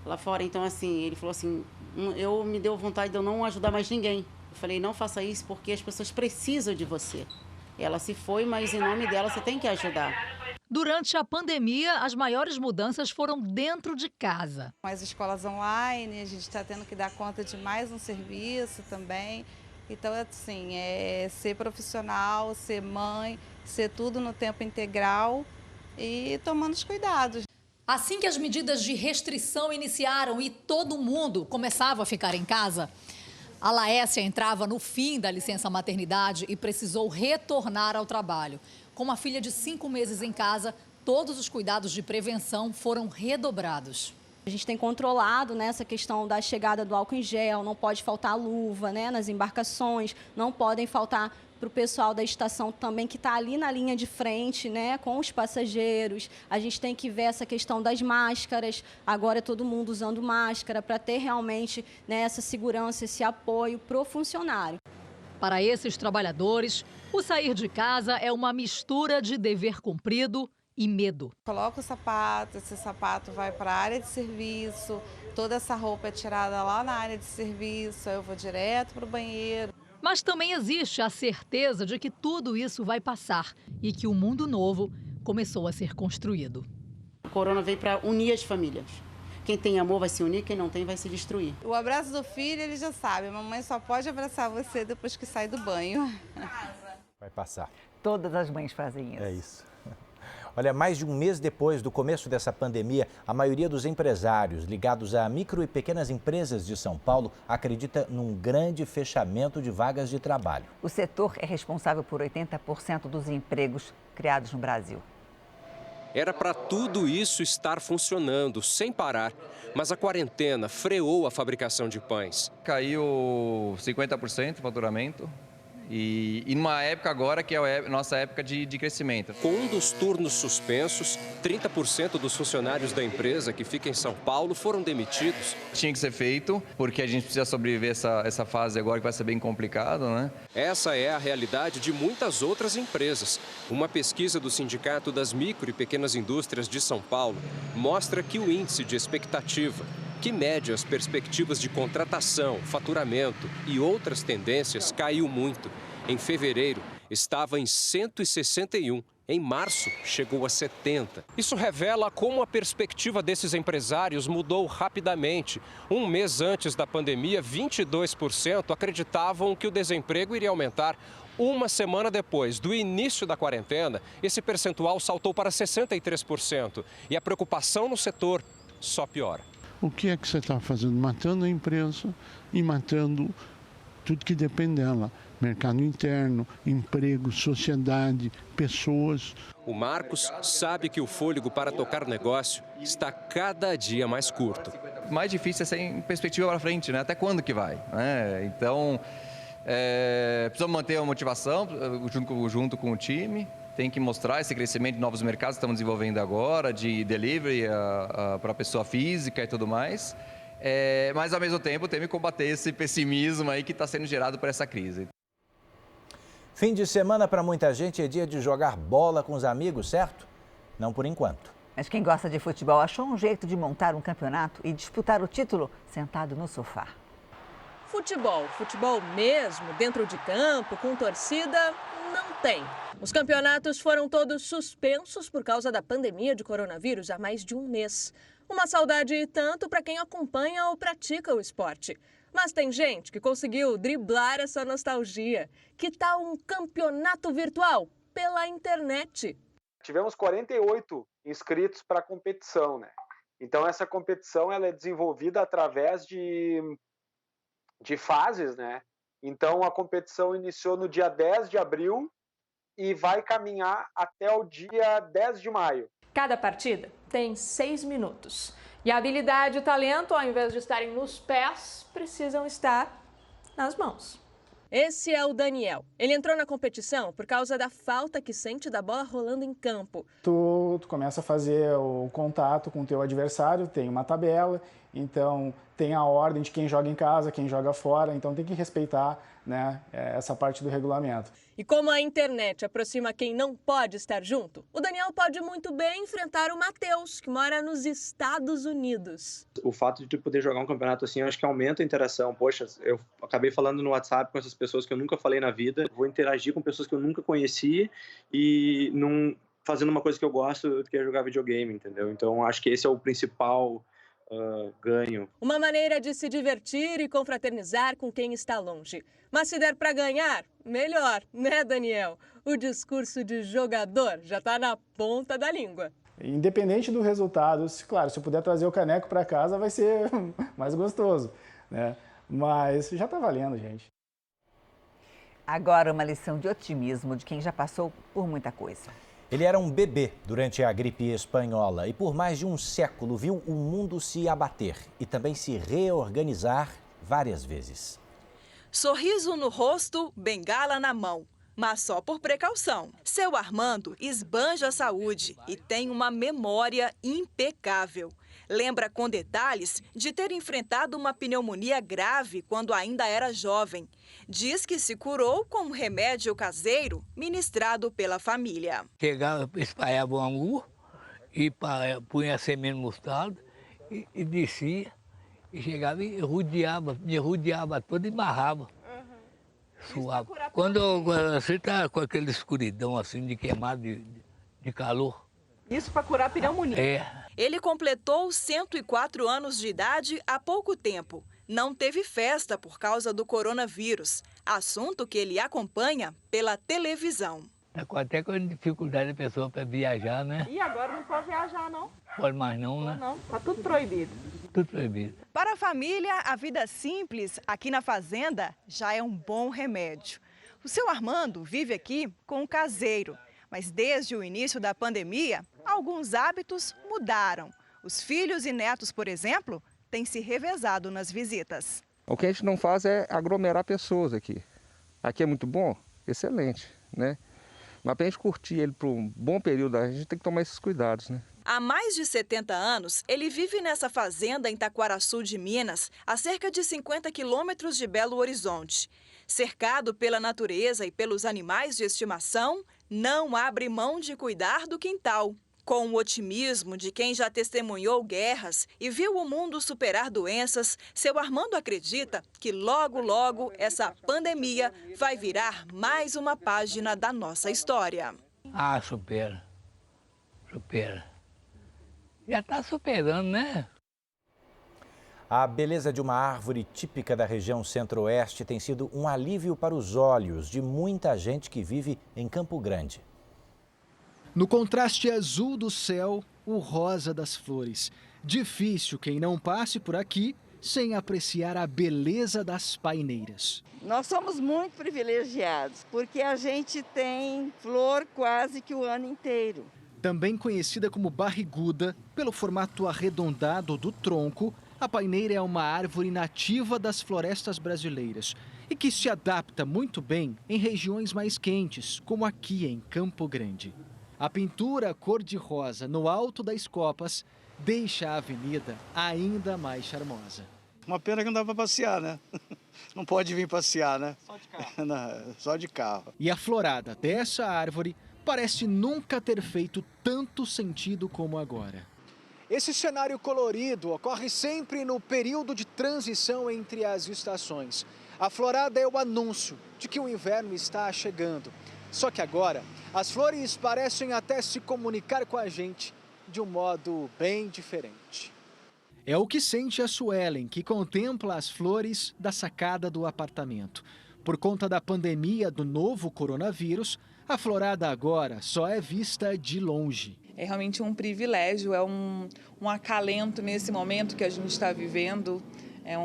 lá fora. Então, ele falou assim, me deu vontade de eu não ajudar mais ninguém. Eu falei, não faça isso porque as pessoas precisam de você. Ela se foi, mas em nome dela você tem que ajudar. Durante a pandemia, as maiores mudanças foram dentro de casa. As escolas online, a gente está tendo que dar conta de mais um serviço também. Então, assim, é ser profissional, ser mãe, ser tudo no tempo integral e tomando os cuidados. Assim que as medidas de restrição iniciaram e todo mundo começava a ficar em casa, a Laécia entrava no fim da licença maternidade e precisou retornar ao trabalho. Com uma filha de 5 meses em casa, todos os cuidados de prevenção foram redobrados. A gente tem controlado, né, essa questão da chegada do álcool em gel, não pode faltar luva, né, nas embarcações, não podem faltar para o pessoal da estação também que está ali na linha de frente, né, com os passageiros. A gente tem que ver essa questão das máscaras, agora é todo mundo usando máscara para ter realmente, né, essa segurança, esse apoio para o funcionário. Para esses trabalhadores, o sair de casa é uma mistura de dever cumprido e medo. Coloca o sapato, esse sapato vai para a área de serviço, toda essa roupa é tirada lá na área de serviço, eu vou direto para o banheiro. Mas também existe a certeza de que tudo isso vai passar e que o mundo novo começou a ser construído. O corona veio para unir as famílias. Quem tem amor vai se unir, quem não tem vai se destruir. O abraço do filho, ele já sabe, a mamãe só pode abraçar você depois que sai do banho. Vai passar. Todas as mães fazem isso. É isso. Olha, mais de um mês depois do começo dessa pandemia, a maioria dos empresários ligados a micro e pequenas empresas de São Paulo acredita num grande fechamento de vagas de trabalho. O setor é responsável por 80% dos empregos criados no Brasil. Era para tudo isso estar funcionando, sem parar. Mas a quarentena freou a fabricação de pães. Caiu 50% o faturamento. E numa época agora que é a nossa época de crescimento. Com um dos turnos suspensos, 30% dos funcionários da empresa que fica em São Paulo foram demitidos. Tinha que ser feito, porque a gente precisa sobreviver essa fase agora que vai ser bem complicado, né? Essa é a realidade de muitas outras empresas. Uma pesquisa do Sindicato das Micro e Pequenas Indústrias de São Paulo mostra que o índice de expectativa, que mede as perspectivas de contratação, faturamento e outras tendências, caiu muito. Em fevereiro, estava em 161. Em março, chegou a 70. Isso revela como a perspectiva desses empresários mudou rapidamente. Um mês antes da pandemia, 22% acreditavam que o desemprego iria aumentar. Uma semana depois do início da quarentena, esse percentual saltou para 63%. E a preocupação no setor só piora. O que é que você está fazendo? Matando a empresa e matando tudo que depende dela. Mercado interno, emprego, sociedade, pessoas. O Marcos sabe que o fôlego para tocar negócio está cada dia mais curto. O mais difícil é sem perspectiva para frente, né? Até quando que vai? Então, precisamos manter a motivação junto com o time. Tem que mostrar esse crescimento de novos mercados que estamos desenvolvendo agora, de delivery para a pessoa física e tudo mais. Mas, ao mesmo tempo, tem que combater esse pessimismo aí que está sendo gerado por essa crise. Fim de semana para muita gente é dia de jogar bola com os amigos, certo? Não por enquanto. Mas quem gosta de futebol achou um jeito de montar um campeonato e disputar o título sentado no sofá. Futebol mesmo, dentro de campo, com torcida, não tem. Os campeonatos foram todos suspensos por causa da pandemia de coronavírus há mais de um mês. Uma saudade e tanto para quem acompanha ou pratica o esporte. Mas tem gente que conseguiu driblar essa nostalgia. Que tal um campeonato virtual pela internet? Tivemos 48 inscritos para a competição, né? Então essa competição ela é desenvolvida através de fases, né? Então a competição iniciou no dia 10 de abril e vai caminhar até o dia 10 de maio. Cada partida tem 6 minutos. E a habilidade e o talento, ao invés de estarem nos pés, precisam estar nas mãos. Esse é o Daniel. Ele entrou na competição por causa da falta que sente da bola rolando em campo. Tu começa a fazer o contato com o teu adversário, tem uma tabela, então tem a ordem de quem joga em casa, quem joga fora, então tem que respeitar, né, essa parte do regulamento. E como a internet aproxima quem não pode estar junto, o Daniel pode muito bem enfrentar o Matheus, que mora nos Estados Unidos. O fato de tu poder jogar um campeonato assim, eu acho que aumenta a interação. Poxa, eu acabei falando no WhatsApp com essas pessoas que eu nunca falei na vida, vou interagir com pessoas que eu nunca conheci e fazendo uma coisa que eu gosto, que é jogar videogame, entendeu? Então acho que esse é o principal ganho. Uma maneira de se divertir e confraternizar com quem está longe. Mas se der para ganhar, melhor, né, Daniel? O discurso de jogador já está na ponta da língua. Independente do resultado, claro, se eu puder trazer o caneco para casa vai ser mais gostoso, né? Mas já está valendo, gente. Agora uma lição de otimismo de quem já passou por muita coisa. Ele era um bebê durante a gripe espanhola e por mais de um século viu o mundo se abater e também se reorganizar várias vezes. Sorriso no rosto, bengala na mão, mas só por precaução. Seu Armando esbanja a saúde e tem uma memória impecável. Lembra com detalhes de ter enfrentado uma pneumonia grave quando ainda era jovem. Diz que se curou com um remédio caseiro ministrado pela família. Chegava, espalhava o angu e punha semente mostarda e descia. E chegava e me rodeava todo e barrava. Suava. Quando você está com aquela escuridão assim de queimado de calor. Isso para curar a pneumonia? É. Ele completou 104 anos de idade há pouco tempo. Não teve festa por causa do coronavírus, assunto que ele acompanha pela televisão. Até com dificuldade da pessoa para viajar, né? E agora não pode viajar, não? Pode mais não, né? Não, tá tudo proibido. Tudo proibido. Para a família, a vida simples aqui na fazenda já é um bom remédio. O seu Armando vive aqui com um caseiro, mas desde o início da pandemia, alguns hábitos mudaram. Os filhos e netos, por exemplo, têm se revezado nas visitas. O que a gente não faz é aglomerar pessoas aqui. Aqui é muito bom? Excelente, né? Mas para a gente curtir ele por um bom período, a gente tem que tomar esses cuidados, né? Há mais de 70 anos, ele vive nessa fazenda em Taquaraçu de Minas, a cerca de 50 quilômetros de Belo Horizonte. Cercado pela natureza e pelos animais de estimação, não abre mão de cuidar do quintal. Com o otimismo de quem já testemunhou guerras e viu o mundo superar doenças, seu Armando acredita que logo, logo, essa pandemia vai virar mais uma página da nossa história. Ah, supera. Já está superando, né? A beleza de uma árvore típica da região centro-oeste tem sido um alívio para os olhos de muita gente que vive em Campo Grande. No contraste azul do céu, o rosa das flores. Difícil quem não passe por aqui sem apreciar a beleza das paineiras. Nós somos muito privilegiados, porque a gente tem flor quase que o ano inteiro. Também conhecida como barriguda, pelo formato arredondado do tronco, a paineira é uma árvore nativa das florestas brasileiras e que se adapta muito bem em regiões mais quentes, como aqui em Campo Grande. A pintura cor-de-rosa no alto das copas deixa a avenida ainda mais charmosa. Uma pena que não dá para passear, né? Não pode vir passear, né? Só de carro. Não, só de carro. E a florada dessa árvore parece nunca ter feito tanto sentido como agora. Esse cenário colorido ocorre sempre no período de transição entre as estações. A florada é o anúncio de que o inverno está chegando. Só que agora, as flores parecem até se comunicar com a gente de um modo bem diferente. É o que sente a Suelen, que contempla as flores da sacada do apartamento. Por conta da pandemia do novo coronavírus, a florada agora só é vista de longe. É realmente um privilégio, é um acalento nesse momento que a gente está vivendo. É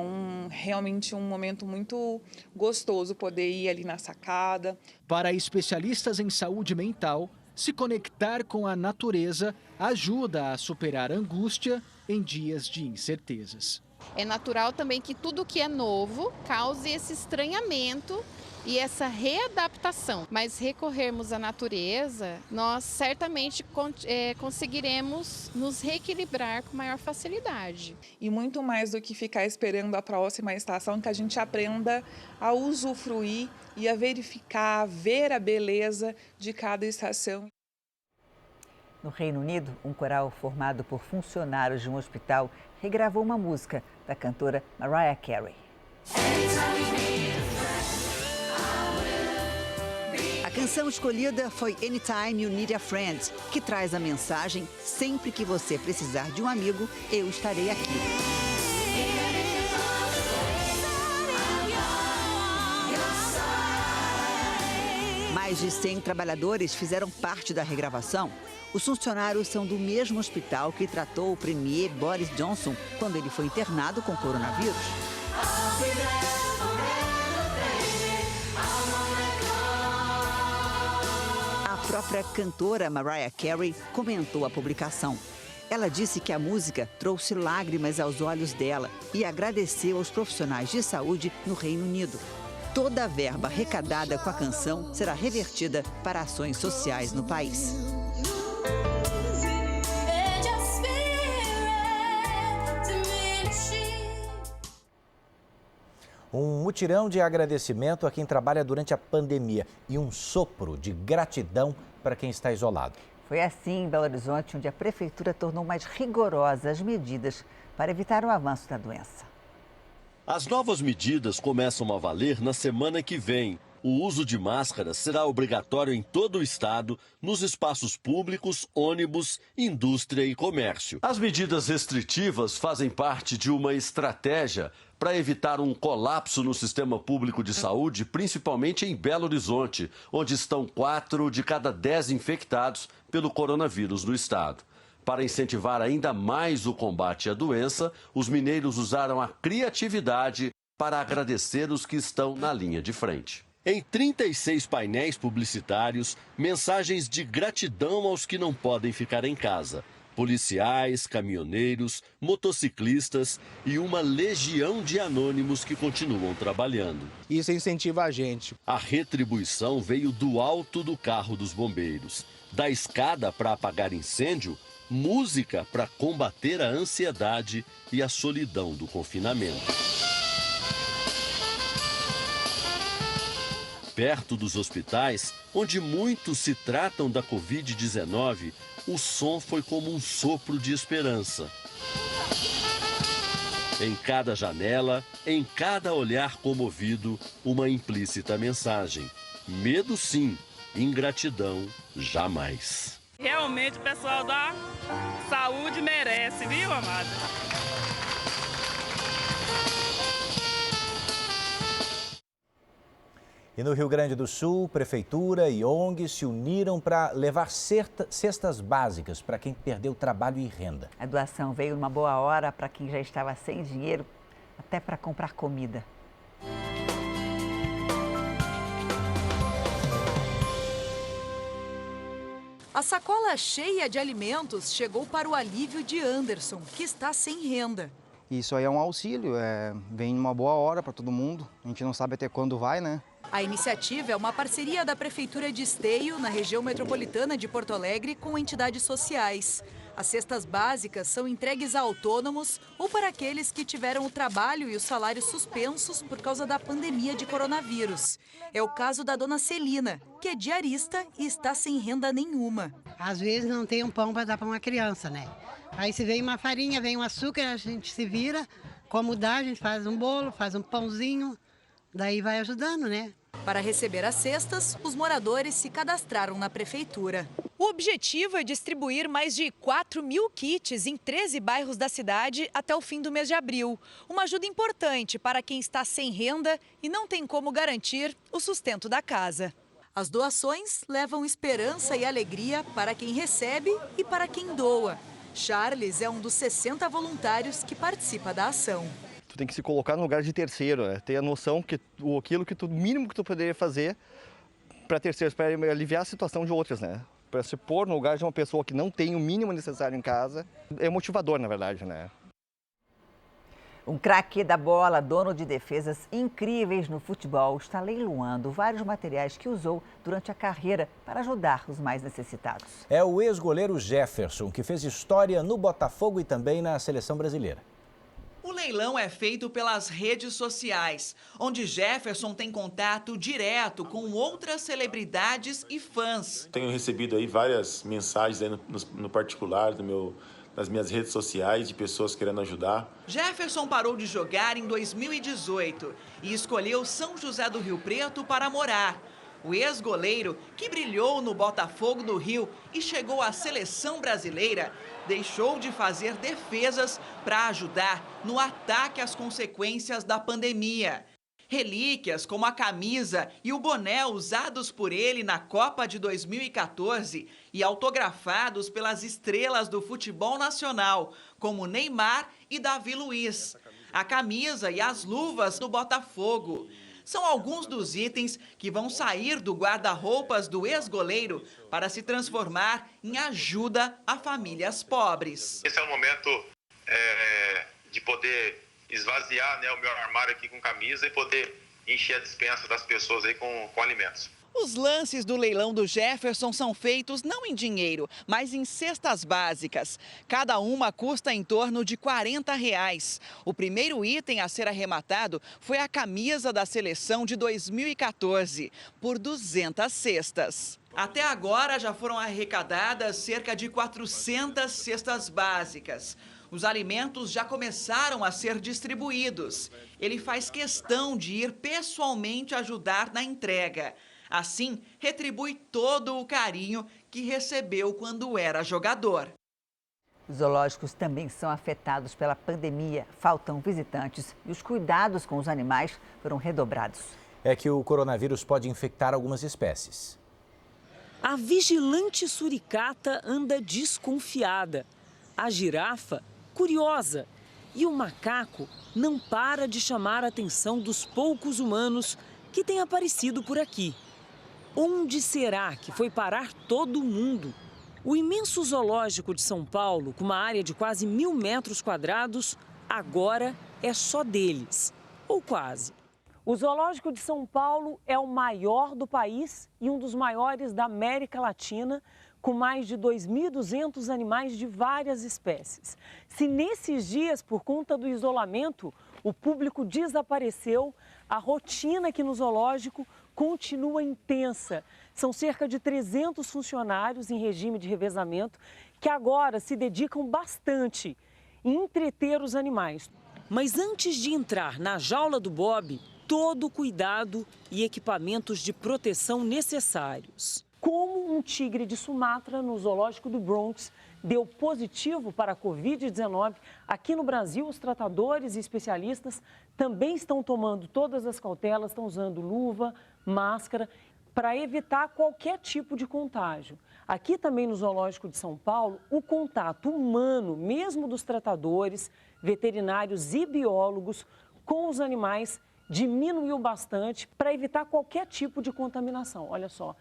realmente um momento muito gostoso poder ir ali na sacada. Para especialistas em saúde mental, se conectar com a natureza ajuda a superar a angústia em dias de incertezas. É natural também que tudo que é novo cause esse estranhamento e essa readaptação. Mas recorrermos à natureza, nós certamente conseguiremos nos reequilibrar com maior facilidade. E muito mais do que ficar esperando a próxima estação, que a gente aprenda a usufruir e a verificar, a ver a beleza de cada estação. No Reino Unido, um coral formado por funcionários de um hospital regravou uma música da cantora Mariah Carey. A canção escolhida foi Anytime You Need a Friend, que traz a mensagem: sempre que você precisar de um amigo, eu estarei aqui. Mais de 100 trabalhadores fizeram parte da regravação. Os funcionários são do mesmo hospital que tratou o premier Boris Johnson quando ele foi internado com coronavírus. A própria cantora Mariah Carey comentou a publicação. Ela disse que a música trouxe lágrimas aos olhos dela e agradeceu aos profissionais de saúde no Reino Unido. Toda a verba arrecadada com a canção será revertida para ações sociais no país. Um mutirão de agradecimento a quem trabalha durante a pandemia e um sopro de gratidão para quem está isolado. Foi assim em Belo Horizonte, onde a prefeitura tornou mais rigorosas as medidas para evitar o avanço da doença. As novas medidas começam a valer na semana que vem. O uso de máscaras será obrigatório em todo o estado, nos espaços públicos, ônibus, indústria e comércio. As medidas restritivas fazem parte de uma estratégia para evitar um colapso no sistema público de saúde, principalmente em Belo Horizonte, onde estão 4 de cada 10 infectados pelo coronavírus no estado. Para incentivar ainda mais o combate à doença, os mineiros usaram a criatividade para agradecer os que estão na linha de frente. Em 36 painéis publicitários, mensagens de gratidão aos que não podem ficar em casa. Policiais, caminhoneiros, motociclistas e uma legião de anônimos que continuam trabalhando. Isso incentiva a gente. A retribuição veio do alto do carro dos bombeiros. Da escada para apagar incêndio, música para combater a ansiedade e a solidão do confinamento. Perto dos hospitais, onde muitos se tratam da Covid-19, o som foi como um sopro de esperança. Em cada janela, em cada olhar comovido, uma implícita mensagem. Medo sim, ingratidão jamais. Realmente o pessoal da saúde merece, viu, amada? E no Rio Grande do Sul, prefeitura e ONG se uniram para levar cestas básicas para quem perdeu trabalho e renda. A doação veio numa boa hora para quem já estava sem dinheiro, até para comprar comida. A sacola cheia de alimentos chegou para o alívio de Anderson, que está sem renda. Isso aí é um auxílio, vem numa boa hora para todo mundo. A gente não sabe até quando vai, né? A iniciativa é uma parceria da Prefeitura de Esteio, na região metropolitana de Porto Alegre, com entidades sociais. As cestas básicas são entregues a autônomos ou para aqueles que tiveram o trabalho e os salários suspensos por causa da pandemia de coronavírus. É o caso da dona Celina, que é diarista e está sem renda nenhuma. Às vezes não tem um pão para dar para uma criança, né? Aí se vem uma farinha, vem um açúcar, a gente se vira, como dá, a gente faz um bolo, faz um pãozinho, daí vai ajudando, né? Para receber as cestas, os moradores se cadastraram na prefeitura. O objetivo é distribuir mais de 4.000 kits em 13 bairros da cidade até o fim do mês de abril. Uma ajuda importante para quem está sem renda e não tem como garantir o sustento da casa. As doações levam esperança e alegria para quem recebe e para quem doa. Charles é um dos 60 voluntários que participa da ação. Tu tem que se colocar no lugar de terceiro, ter a noção que o mínimo que tu poderia fazer para terceiros, para aliviar a situação de outras, né? Para se pôr no lugar de uma pessoa que não tem o mínimo necessário em casa, é motivador, na verdade, né? Um craque da bola, dono de defesas incríveis no futebol, está leiloando vários materiais que usou durante a carreira para ajudar os mais necessitados. É o ex-goleiro Jefferson, que fez história no Botafogo e também na seleção brasileira. O leilão é feito pelas redes sociais, onde Jefferson tem contato direto com outras celebridades e fãs. Tenho recebido aí várias mensagens aí no particular nas minhas redes sociais de pessoas querendo ajudar. Jefferson parou de jogar em 2018 e escolheu São José do Rio Preto para morar. O ex-goleiro, que brilhou no Botafogo do Rio e chegou à seleção brasileira, deixou de fazer defesas para ajudar no ataque às consequências da pandemia. Relíquias como a camisa e o boné usados por ele na Copa de 2014 e autografados pelas estrelas do futebol nacional, como Neymar e Davi Luiz. A camisa e as luvas do Botafogo. são alguns dos itens que vão sair do guarda-roupas do ex-goleiro para se transformar em ajuda a famílias pobres. Esse é o momento de poder esvaziar, né, o meu armário aqui com camisa e poder encher a despensa das pessoas aí com alimentos. Os lances do leilão do Jefferson são feitos não em dinheiro, mas em cestas básicas. Cada uma custa em torno de R$40. O primeiro item a ser arrematado foi a camisa da seleção de 2014, por 200 cestas. Até agora já foram arrecadadas cerca de 400 cestas básicas. Os alimentos já começaram a ser distribuídos. Ele faz questão de ir pessoalmente ajudar na entrega. Assim, retribui todo o carinho que recebeu quando era jogador. Os zoológicos também são afetados pela pandemia. Faltam visitantes e os cuidados com os animais foram redobrados. É que o coronavírus pode infectar algumas espécies. A vigilante suricata anda desconfiada. A girafa, curiosa. E o macaco não para de chamar a atenção dos poucos humanos que têm aparecido por aqui. Onde será que foi parar todo mundo? O imenso zoológico de São Paulo, com uma área de quase 1.000 metros quadrados, agora é só deles, ou quase. O Zoológico de São Paulo é o maior do país e um dos maiores da América Latina, com mais de 2.200 animais de várias espécies. Se nesses dias, por conta do isolamento, o público desapareceu, a rotina aqui no zoológico continua intensa. São cerca de 300 funcionários em regime de revezamento que agora se dedicam bastante em entreter os animais. Mas antes de entrar na jaula do Bob, todo o cuidado e equipamentos de proteção necessários. Como um tigre de Sumatra no zoológico do Bronx deu positivo para a Covid-19, aqui no Brasil os tratadores e especialistas também estão tomando todas as cautelas, estão usando luva, máscara, para evitar qualquer tipo de contágio. Aqui também no Zoológico de São Paulo, o contato humano, mesmo dos tratadores, veterinários e biólogos, com os animais diminuiu bastante para evitar qualquer tipo de contaminação. Olha só.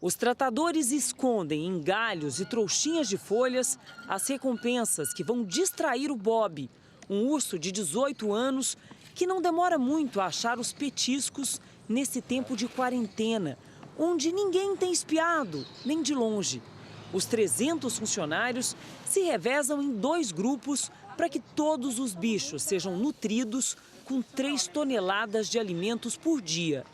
Os tratadores escondem em galhos e trouxinhas de folhas as recompensas que vão distrair o Bob, um urso de 18 anos que não demora muito a achar os petiscos nesse tempo de quarentena, onde ninguém tem espiado, nem de longe. Os 300 funcionários se revezam em 2 grupos para que todos os bichos sejam nutridos com 3 toneladas de alimentos por dia.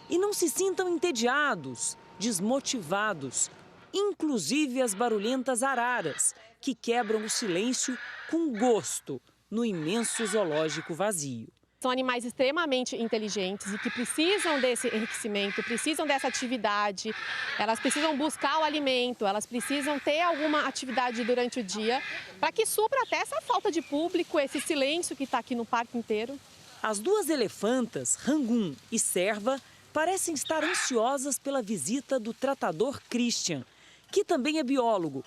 E não se sintam entediados, desmotivados, inclusive as barulhentas araras, que quebram o silêncio com gosto no imenso zoológico vazio. São animais extremamente inteligentes e que precisam desse enriquecimento, precisam dessa atividade, elas precisam buscar o alimento, elas precisam ter alguma atividade durante o dia para que supra até essa falta de público, esse silêncio que está aqui no parque inteiro. As 2 elefantas, Rangoon e Serva, parecem estar ansiosas pela visita do tratador Christian, que também é biólogo.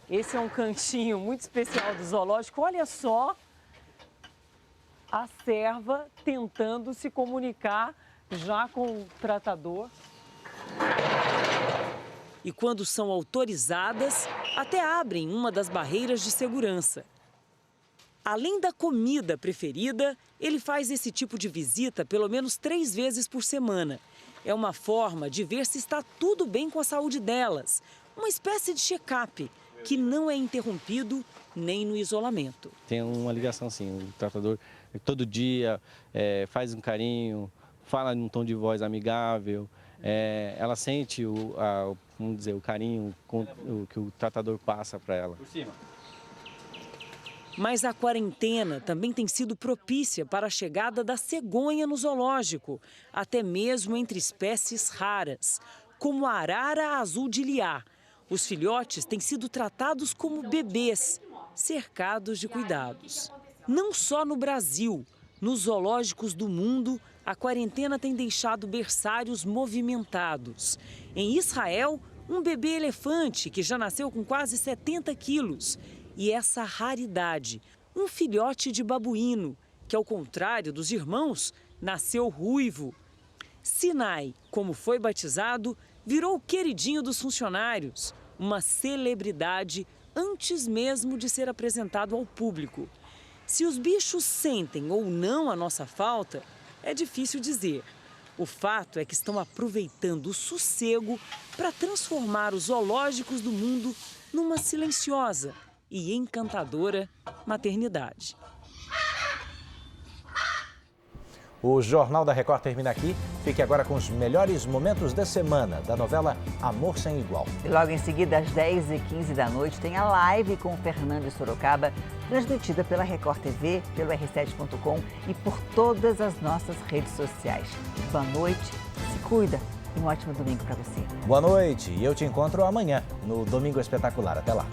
Esse é um cantinho muito especial do zoológico. Olha só a serva tentando se comunicar já com o tratador. E quando são autorizadas, até abrem uma das barreiras de segurança. Além da comida preferida, ele faz esse tipo de visita pelo menos 3 vezes por semana. É uma forma de ver se está tudo bem com a saúde delas. Uma espécie de check-up, que não é interrompido nem no isolamento. Tem uma ligação assim, o tratador todo dia faz um carinho, fala num tom de voz amigável, ela sente vamos dizer, o carinho que o tratador passa para ela. Por cima. Mas a quarentena também tem sido propícia para a chegada da cegonha no zoológico, até mesmo entre espécies raras, como a arara azul de Liá. Os filhotes têm sido tratados como bebês, cercados de cuidados. Não só no Brasil, nos zoológicos do mundo, a quarentena tem deixado berçários movimentados. Em Israel, um bebê elefante que já nasceu com quase 70 quilos. E essa raridade, um filhote de babuíno, que ao contrário dos irmãos, nasceu ruivo. Sinai, como foi batizado, virou o queridinho dos funcionários, uma celebridade antes mesmo de ser apresentado ao público. Se os bichos sentem ou não a nossa falta, é difícil dizer. O fato é que estão aproveitando o sossego para transformar os zoológicos do mundo numa silenciosa e encantadora maternidade. O Jornal da Record termina aqui. Fique agora com os melhores momentos da semana da novela Amor Sem Igual. E logo em seguida, às 10h15 da noite, tem a live com o Fernando Sorocaba, transmitida pela Record TV, pelo R7.com e por todas as nossas redes sociais. Boa noite, se cuida e um ótimo domingo para você. Boa noite e eu te encontro amanhã no Domingo Espetacular. Até lá.